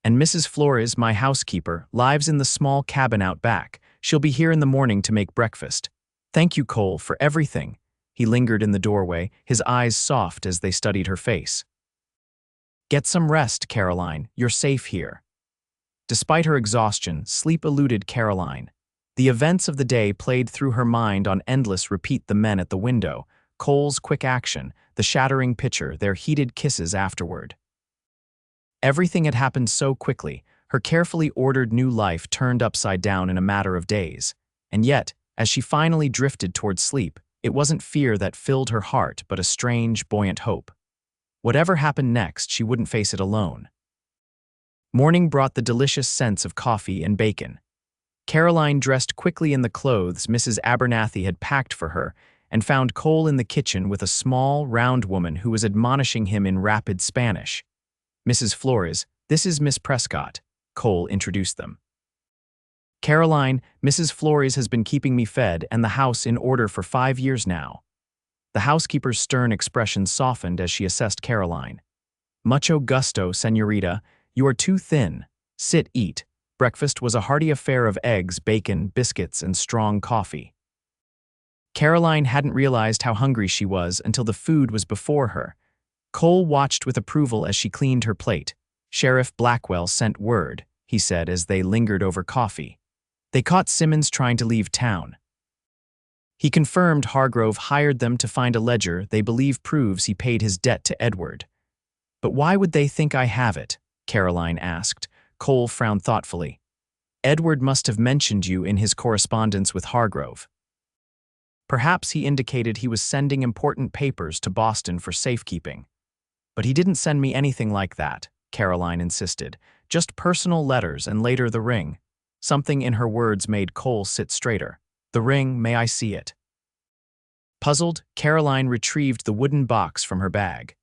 "And Mrs. Flores, my housekeeper, lives in the small cabin out back. She'll be here in the morning to make breakfast. Thank you, Cole, for everything." He lingered in the doorway, his eyes soft as they studied her face. "Get some rest, Caroline. You're safe here." Despite her exhaustion, sleep eluded Caroline. The events of the day played through her mind on endless repeat: the men at the window, Cole's quick action, the shattering pitcher, their heated kisses afterward. Everything had happened so quickly, her carefully ordered new life turned upside down in a matter of days. And yet, As she finally drifted toward sleep, it wasn't fear that filled her heart, but a strange, buoyant hope. Whatever happened next, she wouldn't face it alone. Morning brought the delicious scents of coffee and bacon. Caroline dressed quickly in the clothes Mrs. Abernathy had packed for her and found Cole in the kitchen with a small, round woman who was admonishing him in rapid Spanish. "Mrs. Flores, this is Miss Prescott," Cole introduced them. "Caroline, Mrs. Flores has been keeping me fed and the house in order for 5 years now." The housekeeper's stern expression softened as she assessed Caroline. "Mucho gusto, señorita. You are too thin. Sit, eat." Breakfast was a hearty affair of eggs, bacon, biscuits, and strong coffee. Caroline hadn't realized how hungry she was until the food was before her. Cole watched with approval as she cleaned her plate. "Sheriff Blackwell sent word," he said as they lingered over coffee. "They caught Simmons trying to leave town. He confirmed Hargrove hired them to find a ledger they believe proves he paid his debt to Edward." "But why would they think I have it?" Caroline asked. Cole frowned thoughtfully. "Edward must have mentioned you in his correspondence with Hargrove. Perhaps he indicated he was sending important papers to Boston for safekeeping. But he didn't send me anything like that," Caroline insisted. "Just personal letters and later the ring." Something in her words made Cole sit straighter. "The ring, may I see it?" Puzzled, Caroline retrieved the wooden box from her bag.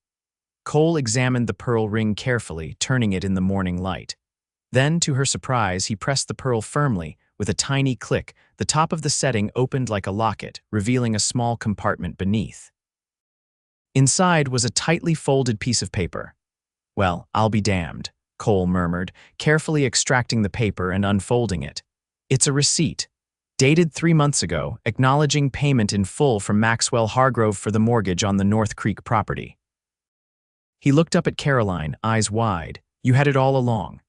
Cole examined the pearl ring carefully, turning it in the morning light. Then, to her surprise, he pressed the pearl firmly. With a tiny click, the top of the setting opened like a locket, revealing a small compartment beneath. Inside was a tightly folded piece of paper. "Well, I'll be damned," Cole murmured, carefully extracting the paper and unfolding it. "It's a receipt, dated 3 months ago, acknowledging payment in full from Maxwell Hargrove for the mortgage on the North Creek property." He looked up at Caroline, eyes wide. "You had it all along."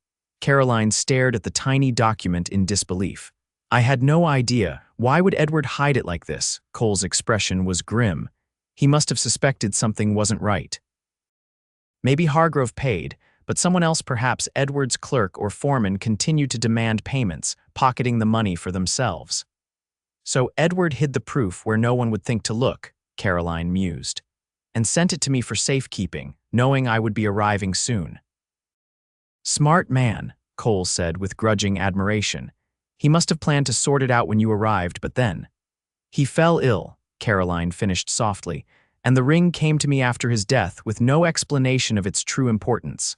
Caroline stared at the tiny document in disbelief. "I had no idea. Why would Edward hide it like this?" Cole's expression was grim. He must have suspected something wasn't right. Maybe Hargrove paid, but someone else, perhaps Edward's clerk or foreman, continued to demand payments, pocketing the money for themselves. "So Edward hid the proof where no one would think to look," Caroline mused, "and sent it to me for safekeeping, knowing I would be arriving soon." "Smart man," Cole said with grudging admiration. "He must have planned to sort it out when you arrived, but then—" "He fell ill," Caroline finished softly, "and the ring came to me after his death with no explanation of its true importance."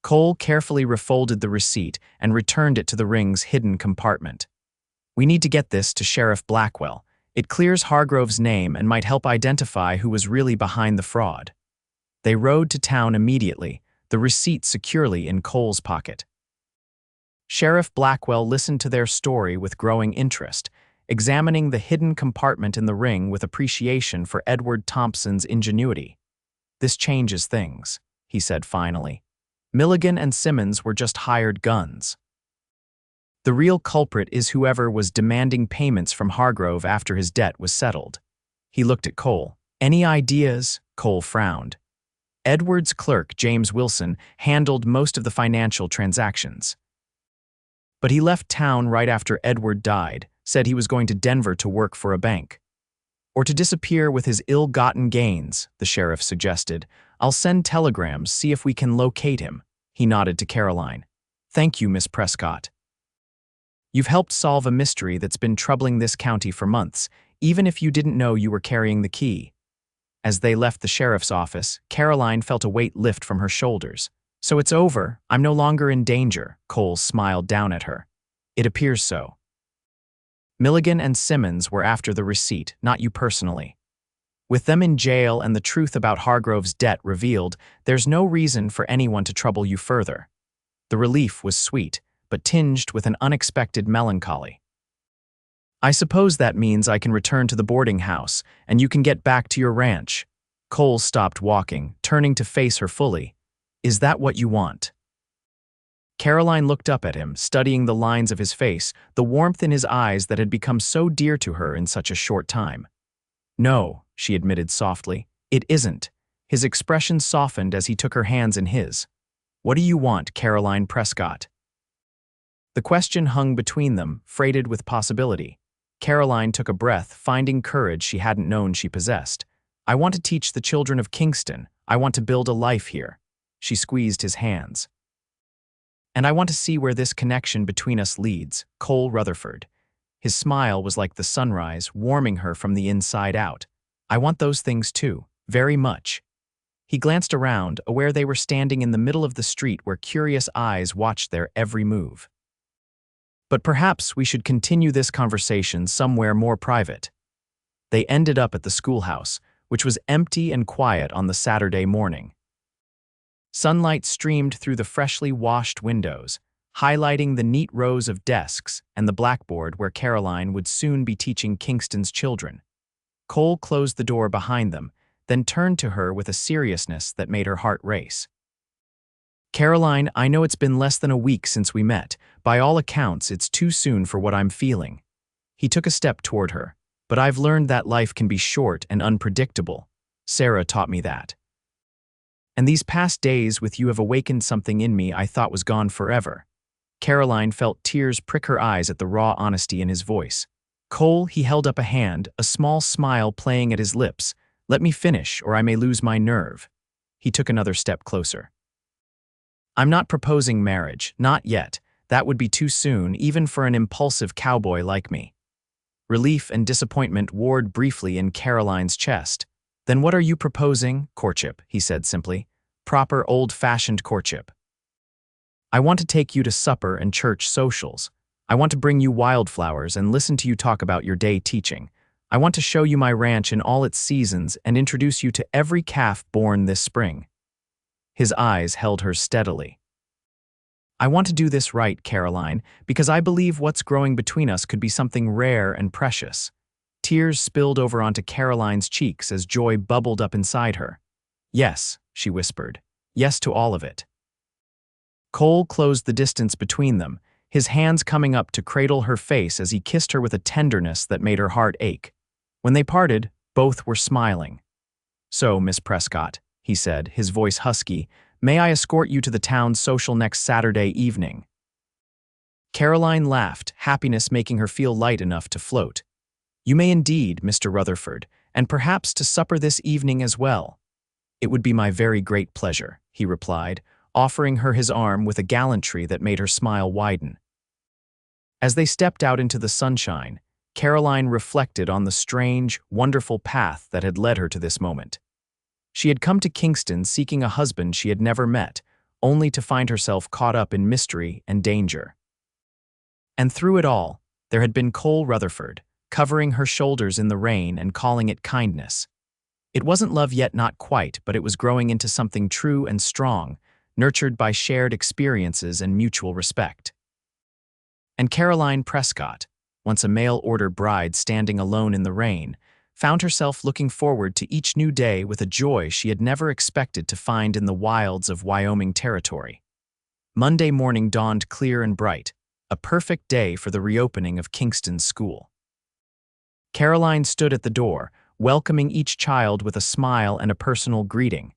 Cole carefully refolded the receipt and returned it to the ring's hidden compartment. "We need to get this to Sheriff Blackwell. It clears Hargrove's name and might help identify who was really behind the fraud." They rode to town immediately, the receipt securely in Cole's pocket. Sheriff Blackwell listened to their story with growing interest, examining the hidden compartment in the ring with appreciation for Edward Thompson's ingenuity. "This changes things," he said finally. "Milligan and Simmons were just hired guns. The real culprit is whoever was demanding payments from Hargrove after his debt was settled." He looked at Cole. "Any ideas?" Cole frowned. "Edward's clerk, James Wilson, handled most of the financial transactions. But he left town right after Edward died, said he was going to Denver to work for a bank. Or to disappear with his ill-gotten gains," the sheriff suggested. "I'll send telegrams, see if we can locate him." He nodded to Caroline. "Thank you, Miss Prescott. You've helped solve a mystery that's been troubling this county for months, even if you didn't know you were carrying the key." As they left the sheriff's office, Caroline felt a weight lift from her shoulders. "So it's over. I'm no longer in danger," Cole smiled down at her. "It appears so. Milligan and Simmons were after the receipt, not you personally. With them in jail and the truth about Hargrove's debt revealed, there's no reason for anyone to trouble you further." The relief was sweet, but tinged with an unexpected melancholy. "I suppose that means I can return to the boarding house, and you can get back to your ranch." Cole stopped walking, turning to face her fully. "Is that what you want?" Caroline looked up at him, studying the lines of his face, the warmth in his eyes that had become so dear to her in such a short time. "No," she admitted softly, "it isn't." His expression softened as he took her hands in his. "What do you want, Caroline Prescott?" The question hung between them, freighted with possibility. Caroline took a breath, finding courage she hadn't known she possessed. I want to teach the children of Kingston. I want to build a life here. She squeezed his hands. And I want to see where this connection between us leads, Cole Rutherford. His smile was like the sunrise, warming her from the inside out. I want those things too, very much. He glanced around, aware they were standing in the middle of the street where curious eyes watched their every move. But perhaps we should continue this conversation somewhere more private. They ended up at the schoolhouse, which was empty and quiet on the Saturday morning. Sunlight streamed through the freshly washed windows, highlighting the neat rows of desks and the blackboard where Caroline would soon be teaching Kingston's children. Cole closed the door behind them, then turned to her with a seriousness that made her heart race. Caroline, I know it's been less than a week since we met. By all accounts, it's too soon for what I'm feeling. He took a step toward her, but I've learned that life can be short and unpredictable. Sarah taught me that. And these past days with you have awakened something in me I thought was gone forever. Caroline felt tears prick her eyes at the raw honesty in his voice. Cole, he held up a hand, a small smile playing at his lips. Let me finish, or I may lose my nerve. He took another step closer. I'm not proposing marriage, not yet. That would be too soon, even for an impulsive cowboy like me. Relief and disappointment warred briefly in Caroline's chest. Then what are you proposing? Courtship, he said simply. Proper old-fashioned courtship. I want to take you to supper and church socials. I want to bring you wildflowers and listen to you talk about your day teaching. I want to show you my ranch in all its seasons and introduce you to every calf born this spring. His eyes held her steadily. I want to do this right, Caroline, because I believe what's growing between us could be something rare and precious. Tears spilled over onto Caroline's cheeks as joy bubbled up inside her. Yes, she whispered. Yes to all of it. Cole closed the distance between them, his hands coming up to cradle her face as he kissed her with a tenderness that made her heart ache. When they parted, both were smiling. So, Miss Prescott, he said, his voice husky, may I escort you to the town's social next Saturday evening? Caroline laughed, happiness making her feel light enough to float. You may indeed, Mr. Rutherford, and perhaps to supper this evening as well. It would be my very great pleasure, he replied, offering her his arm with a gallantry that made her smile widen. As they stepped out into the sunshine, Caroline reflected on the strange, wonderful path that had led her to this moment. She had come to Kingston seeking a husband she had never met, only to find herself caught up in mystery and danger. And through it all, there had been Cole Rutherford, covering her shoulders in the rain and calling it kindness. It wasn't love yet, not quite, but it was growing into something true and strong, nurtured by shared experiences and mutual respect. And Caroline Prescott, once a mail-order bride standing alone in the rain, found herself looking forward to each new day with a joy she had never expected to find in the wilds of Wyoming Territory. Monday morning dawned clear and bright, a perfect day for the reopening of Kingston's school. Caroline stood at the door, welcoming each child with a smile and a personal greeting.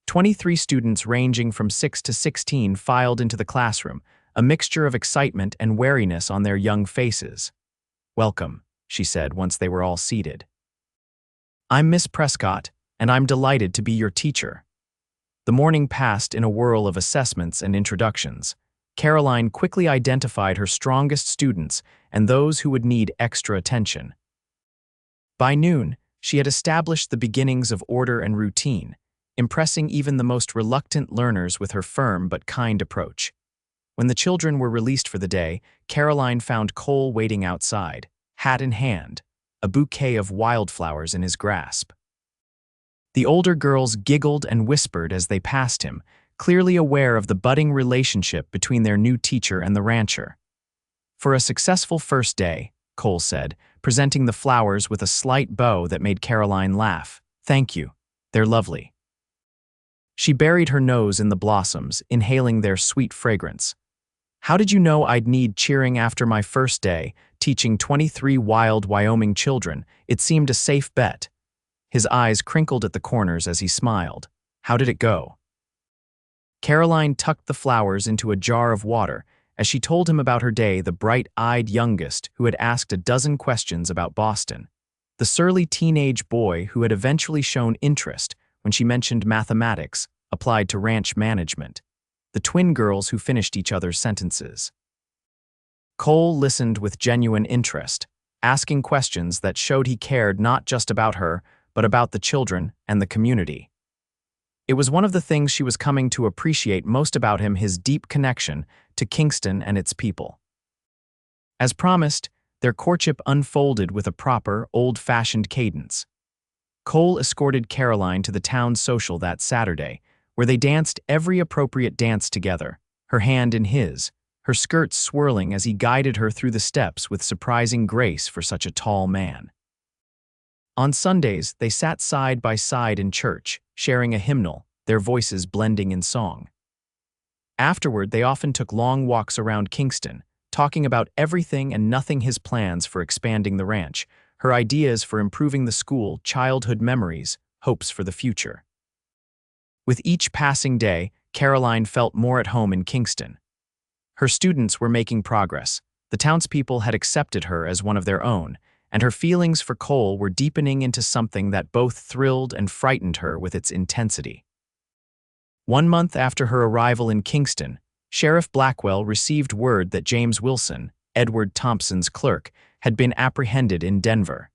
23 students ranging from 6 to 16 filed into the classroom, a mixture of excitement and wariness on their young faces. Welcome, she said once they were all seated. I'm Miss Prescott, and I'm delighted to be your teacher. The morning passed in a whirl of assessments and introductions. Caroline quickly identified her strongest students and those who would need extra attention. By noon, she had established the beginnings of order and routine, impressing even the most reluctant learners with her firm but kind approach. When the children were released for the day, Caroline found Cole waiting outside, hat in hand, a bouquet of wildflowers in his grasp. The older girls giggled and whispered as they passed him, clearly aware of the budding relationship between their new teacher and the rancher. For a successful first day, Cole said, presenting the flowers with a slight bow that made Caroline laugh. Thank you. They're lovely. She buried her nose in the blossoms, inhaling their sweet fragrance. How did you know I'd need cheering after my first day, teaching 23 wild Wyoming children? It seemed a safe bet. His eyes crinkled at the corners as he smiled. How did it go? Caroline tucked the flowers into a jar of water as she told him about her day, the bright-eyed youngest who had asked a dozen questions about Boston, the surly teenage boy who had eventually shown interest when she mentioned mathematics applied to ranch management, the twin girls who finished each other's sentences. Cole listened with genuine interest, asking questions that showed he cared not just about her, but about the children and the community. It was one of the things she was coming to appreciate most about him, his deep connection to Kingston and its people. As promised, their courtship unfolded with a proper, old-fashioned cadence. Cole escorted Caroline to the town social that Saturday, where they danced every appropriate dance together, her hand in his, her skirts swirling as he guided her through the steps with surprising grace for such a tall man. On Sundays, they sat side by side in church, sharing a hymnal, their voices blending in song. Afterward, they often took long walks around Kingston, talking about everything and nothing: his plans for expanding the ranch, her ideas for improving the school, childhood memories, hopes for the future. With each passing day, Caroline felt more at home in Kingston. Her students were making progress, the townspeople had accepted her as one of their own, and her feelings for Cole were deepening into something that both thrilled and frightened her with its intensity. 1 month after her arrival in Kingston, Sheriff Blackwell received word that James Wilson, Edward Thompson's clerk, had been apprehended in Denver.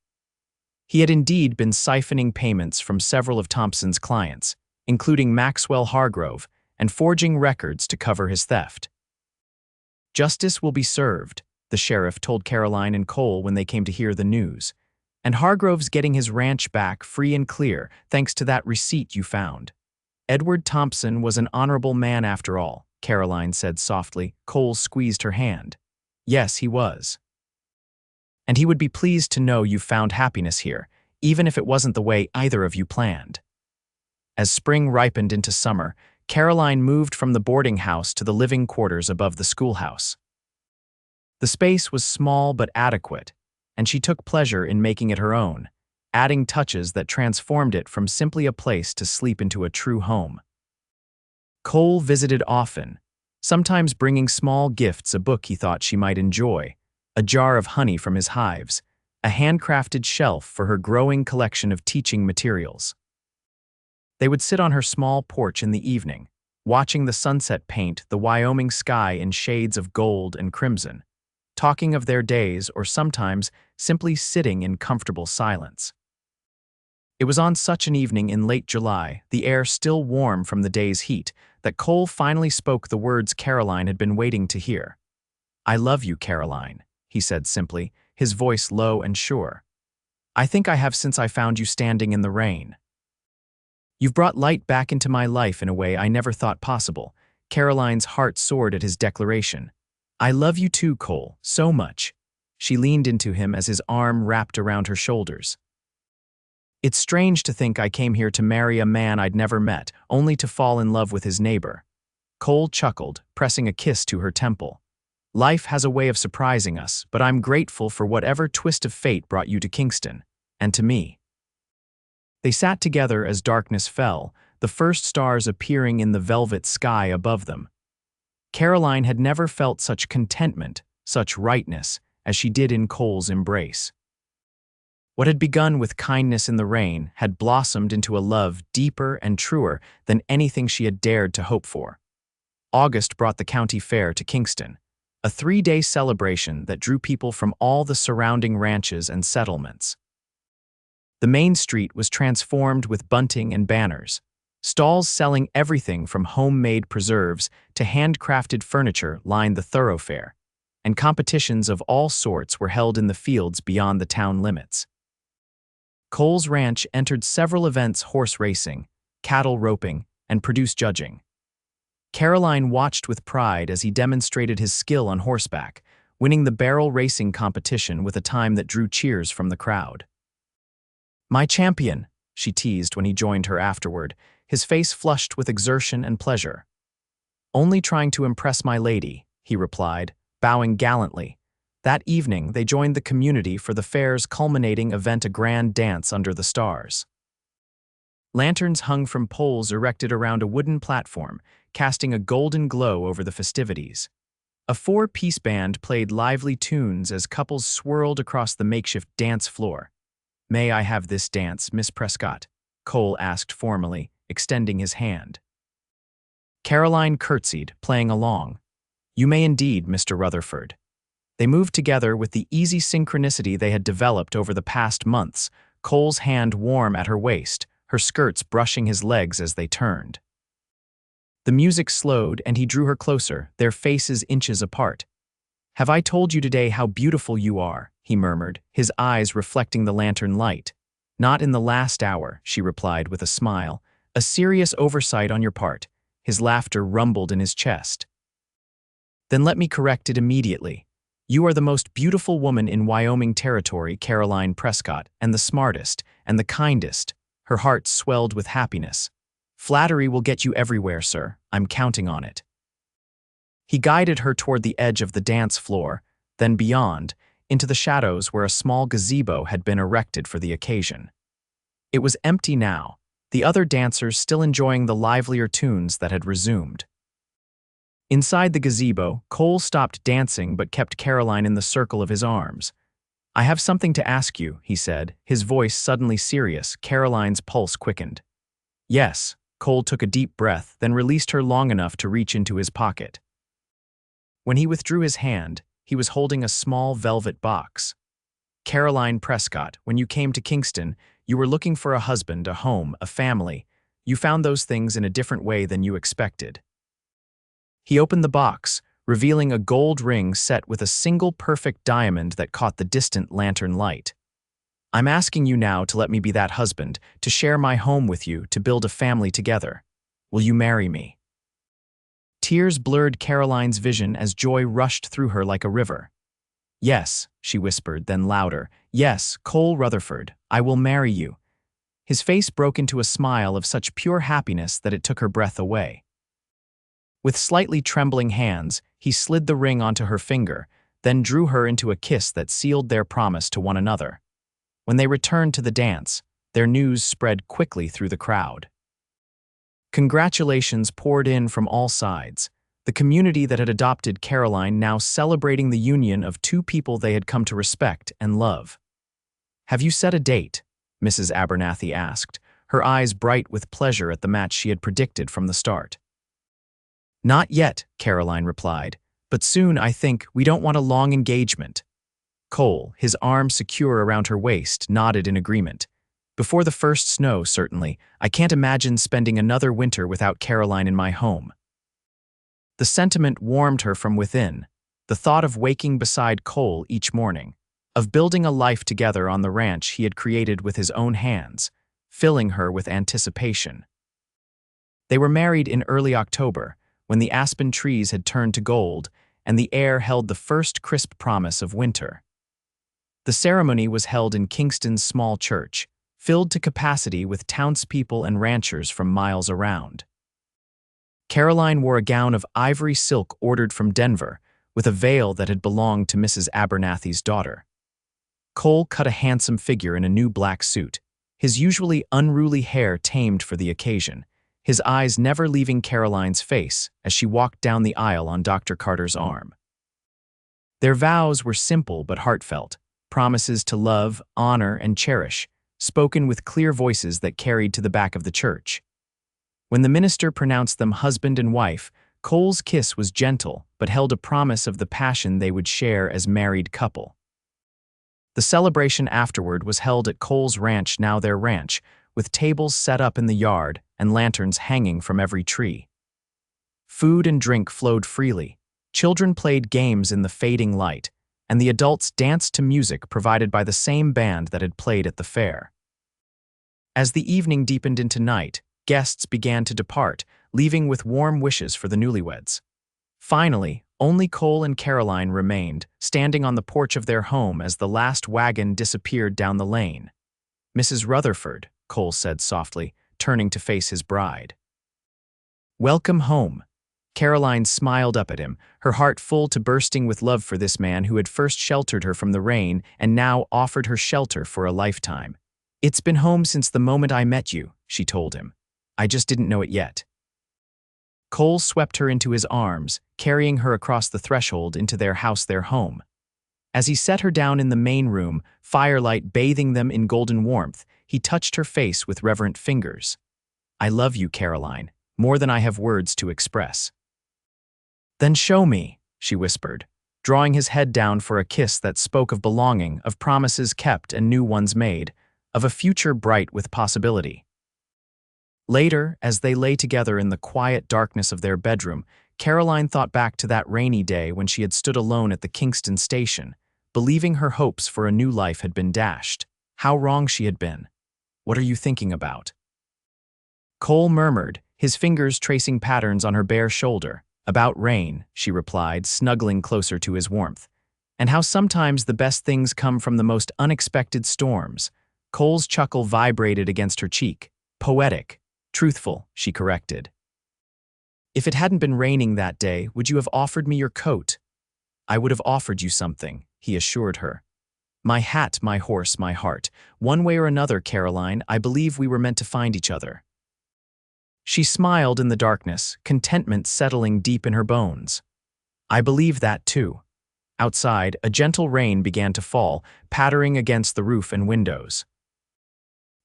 He had indeed been siphoning payments from several of Thompson's clients, including Maxwell Hargrove, and forging records to cover his theft. "Justice will be served," the sheriff told Caroline and Cole when they came to hear the news. "And Hargrove's getting his ranch back free and clear, thanks to that receipt you found." "Edward Thompson was an honorable man after all," Caroline said softly. Cole squeezed her hand. "Yes, he was. And he would be pleased to know you found happiness here, even if it wasn't the way either of you planned." As spring ripened into summer, Caroline moved from the boarding house to the living quarters above the schoolhouse. The space was small but adequate, and she took pleasure in making it her own, adding touches that transformed it from simply a place to sleep into a true home. Cole visited often, sometimes bringing small gifts: a book he thought she might enjoy, a jar of honey from his hives, a handcrafted shelf for her growing collection of teaching materials. They would sit on her small porch in the evening, watching the sunset paint the Wyoming sky in shades of gold and crimson, talking of their days or sometimes simply sitting in comfortable silence. It was on such an evening in late July, the air still warm from the day's heat, that Cole finally spoke the words Caroline had been waiting to hear. "I love you, Caroline," he said simply, his voice low and sure. "I think I have since I found you standing in the rain. You've brought light back into my life in a way I never thought possible." Caroline's heart soared at his declaration. "I love you too, Cole, so much." She leaned into him as his arm wrapped around her shoulders. "It's strange to think I came here to marry a man I'd never met, only to fall in love with his neighbor." Cole chuckled, pressing a kiss to her temple. "Life has a way of surprising us, but I'm grateful for whatever twist of fate brought you to Kingston, and to me." They sat together as darkness fell, the first stars appearing in the velvet sky above them. Caroline had never felt such contentment, such rightness, as she did in Cole's embrace. What had begun with kindness in the rain had blossomed into a love deeper and truer than anything she had dared to hope for. August brought the county fair to Kingston, a 3-day celebration that drew people from all the surrounding ranches and settlements. The main street was transformed with bunting and banners. Stalls selling everything from homemade preserves to handcrafted furniture lined the thoroughfare, and competitions of all sorts were held in the fields beyond the town limits. Cole's ranch entered several events: horse racing, cattle roping, and produce judging. Caroline watched with pride as he demonstrated his skill on horseback, winning the barrel racing competition with a time that drew cheers from the crowd. "My champion," she teased when he joined her afterward, his face flushed with exertion and pleasure. "Only trying to impress my lady," he replied, bowing gallantly. That evening, they joined the community for the fair's culminating event, a grand dance under the stars. Lanterns hung from poles erected around a wooden platform, casting a golden glow over the festivities. A four-piece band played lively tunes as couples swirled across the makeshift dance floor. "May I have this dance, Miss Prescott?" Cole asked formally, extending his hand. Caroline curtsied, playing along. "You may indeed, Mr. Rutherford." They moved together with the easy synchronicity they had developed over the past months, Cole's hand warm at her waist, her skirts brushing his legs as they turned. The music slowed and he drew her closer, their faces inches apart. "Have I told you today how beautiful you are?" he murmured, his eyes reflecting the lantern light. "Not in the last hour," she replied with a smile. "A serious oversight on your part." His laughter rumbled in his chest. "Then let me correct it immediately. You are the most beautiful woman in Wyoming Territory, Caroline Prescott, and the smartest, and the kindest." Her heart swelled with happiness. "Flattery will get you everywhere, sir. I'm counting on it." He guided her toward the edge of the dance floor, then beyond, into the shadows where a small gazebo had been erected for the occasion. It was empty now, the other dancers still enjoying the livelier tunes that had resumed. Inside the gazebo, Cole stopped dancing but kept Caroline in the circle of his arms. "I have something to ask you," he said, his voice suddenly serious. Caroline's pulse quickened. "Yes." Cole took a deep breath, then released her long enough to reach into his pocket. When he withdrew his hand, he was holding a small velvet box. "Caroline Prescott, when you came to Kingston, you were looking for a husband, a home, a family. You found those things in a different way than you expected." He opened the box, revealing a gold ring set with a single perfect diamond that caught the distant lantern light. "I'm asking you now to let me be that husband, to share my home with you, to build a family together. Will you marry me?" Tears blurred Caroline's vision as joy rushed through her like a river. "Yes," she whispered, then louder. "Yes, Cole Rutherford, I will marry you." His face broke into a smile of such pure happiness that it took her breath away. With slightly trembling hands, he slid the ring onto her finger, then drew her into a kiss that sealed their promise to one another. When they returned to the dance, their news spread quickly through the crowd. Congratulations poured in from all sides, the community that had adopted Caroline now celebrating the union of two people they had come to respect and love. "Have you set a date?" Mrs. Abernathy asked, her eyes bright with pleasure at the match she had predicted from the start. "Not yet," Caroline replied, "but soon, I think. We don't want a long engagement." Cole, his arm secure around her waist, nodded in agreement. "Before the first snow, certainly. I can't imagine spending another winter without Caroline in my home." The sentiment warmed her from within, the thought of waking beside Cole each morning, of building a life together on the ranch he had created with his own hands, filling her with anticipation. They were married in early October, when the aspen trees had turned to gold and the air held the first crisp promise of winter. The ceremony was held in Kingston's small church, filled to capacity with townspeople and ranchers from miles around. Caroline wore a gown of ivory silk ordered from Denver, with a veil that had belonged to Mrs. Abernathy's daughter. Cole cut a handsome figure in a new black suit, his usually unruly hair tamed for the occasion, his eyes never leaving Caroline's face as she walked down the aisle on Dr. Carter's arm. Their vows were simple but heartfelt, promises to love, honor, and cherish, spoken with clear voices that carried to the back of the church. When the minister pronounced them husband and wife, Cole's kiss was gentle but held a promise of the passion they would share as married couple. The celebration afterward was held at Cole's ranch, now their ranch, with tables set up in the yard and lanterns hanging from every tree. Food and drink flowed freely, children played games in the fading light, and the adults danced to music provided by the same band that had played at the fair. As the evening deepened into night, guests began to depart, leaving with warm wishes for the newlyweds. Finally, only Cole and Caroline remained, standing on the porch of their home as the last wagon disappeared down the lane. "Mrs. Rutherford," Cole said softly, turning to face his bride. "Welcome home." Caroline smiled up at him, her heart full to bursting with love for this man who had first sheltered her from the rain and now offered her shelter for a lifetime. "It's been home since the moment I met you," she told him. "I just didn't know it yet." Cole swept her into his arms, carrying her across the threshold into their house, their home. As he set her down in the main room, firelight bathing them in golden warmth, he touched her face with reverent fingers. "I love you, Caroline, more than I have words to express." "Then show me," she whispered, drawing his head down for a kiss that spoke of belonging, of promises kept and new ones made, of a future bright with possibility. Later, as they lay together in the quiet darkness of their bedroom, Caroline thought back to that rainy day when she had stood alone at the Kingston station, believing her hopes for a new life had been dashed. How wrong she had been. "What are you thinking about?" Cole murmured, his fingers tracing patterns on her bare shoulder. "About rain," she replied, snuggling closer to his warmth. "And how sometimes the best things come from the most unexpected storms." Cole's chuckle vibrated against her cheek. "Poetic. Truthful," she corrected. "If it hadn't been raining that day, would you have offered me your coat?" "I would have offered you something," he assured her. "My hat, my horse, my heart. One way or another, Caroline, I believe we were meant to find each other." She smiled in the darkness, contentment settling deep in her bones. "I believe that too." Outside, a gentle rain began to fall, pattering against the roof and windows.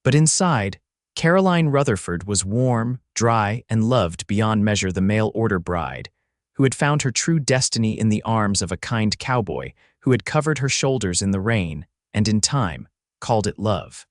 But inside, Caroline Rutherford was warm, dry, and loved beyond measure, the mail-order bride, who had found her true destiny in the arms of a kind cowboy who had covered her shoulders in the rain and, in time, called it love.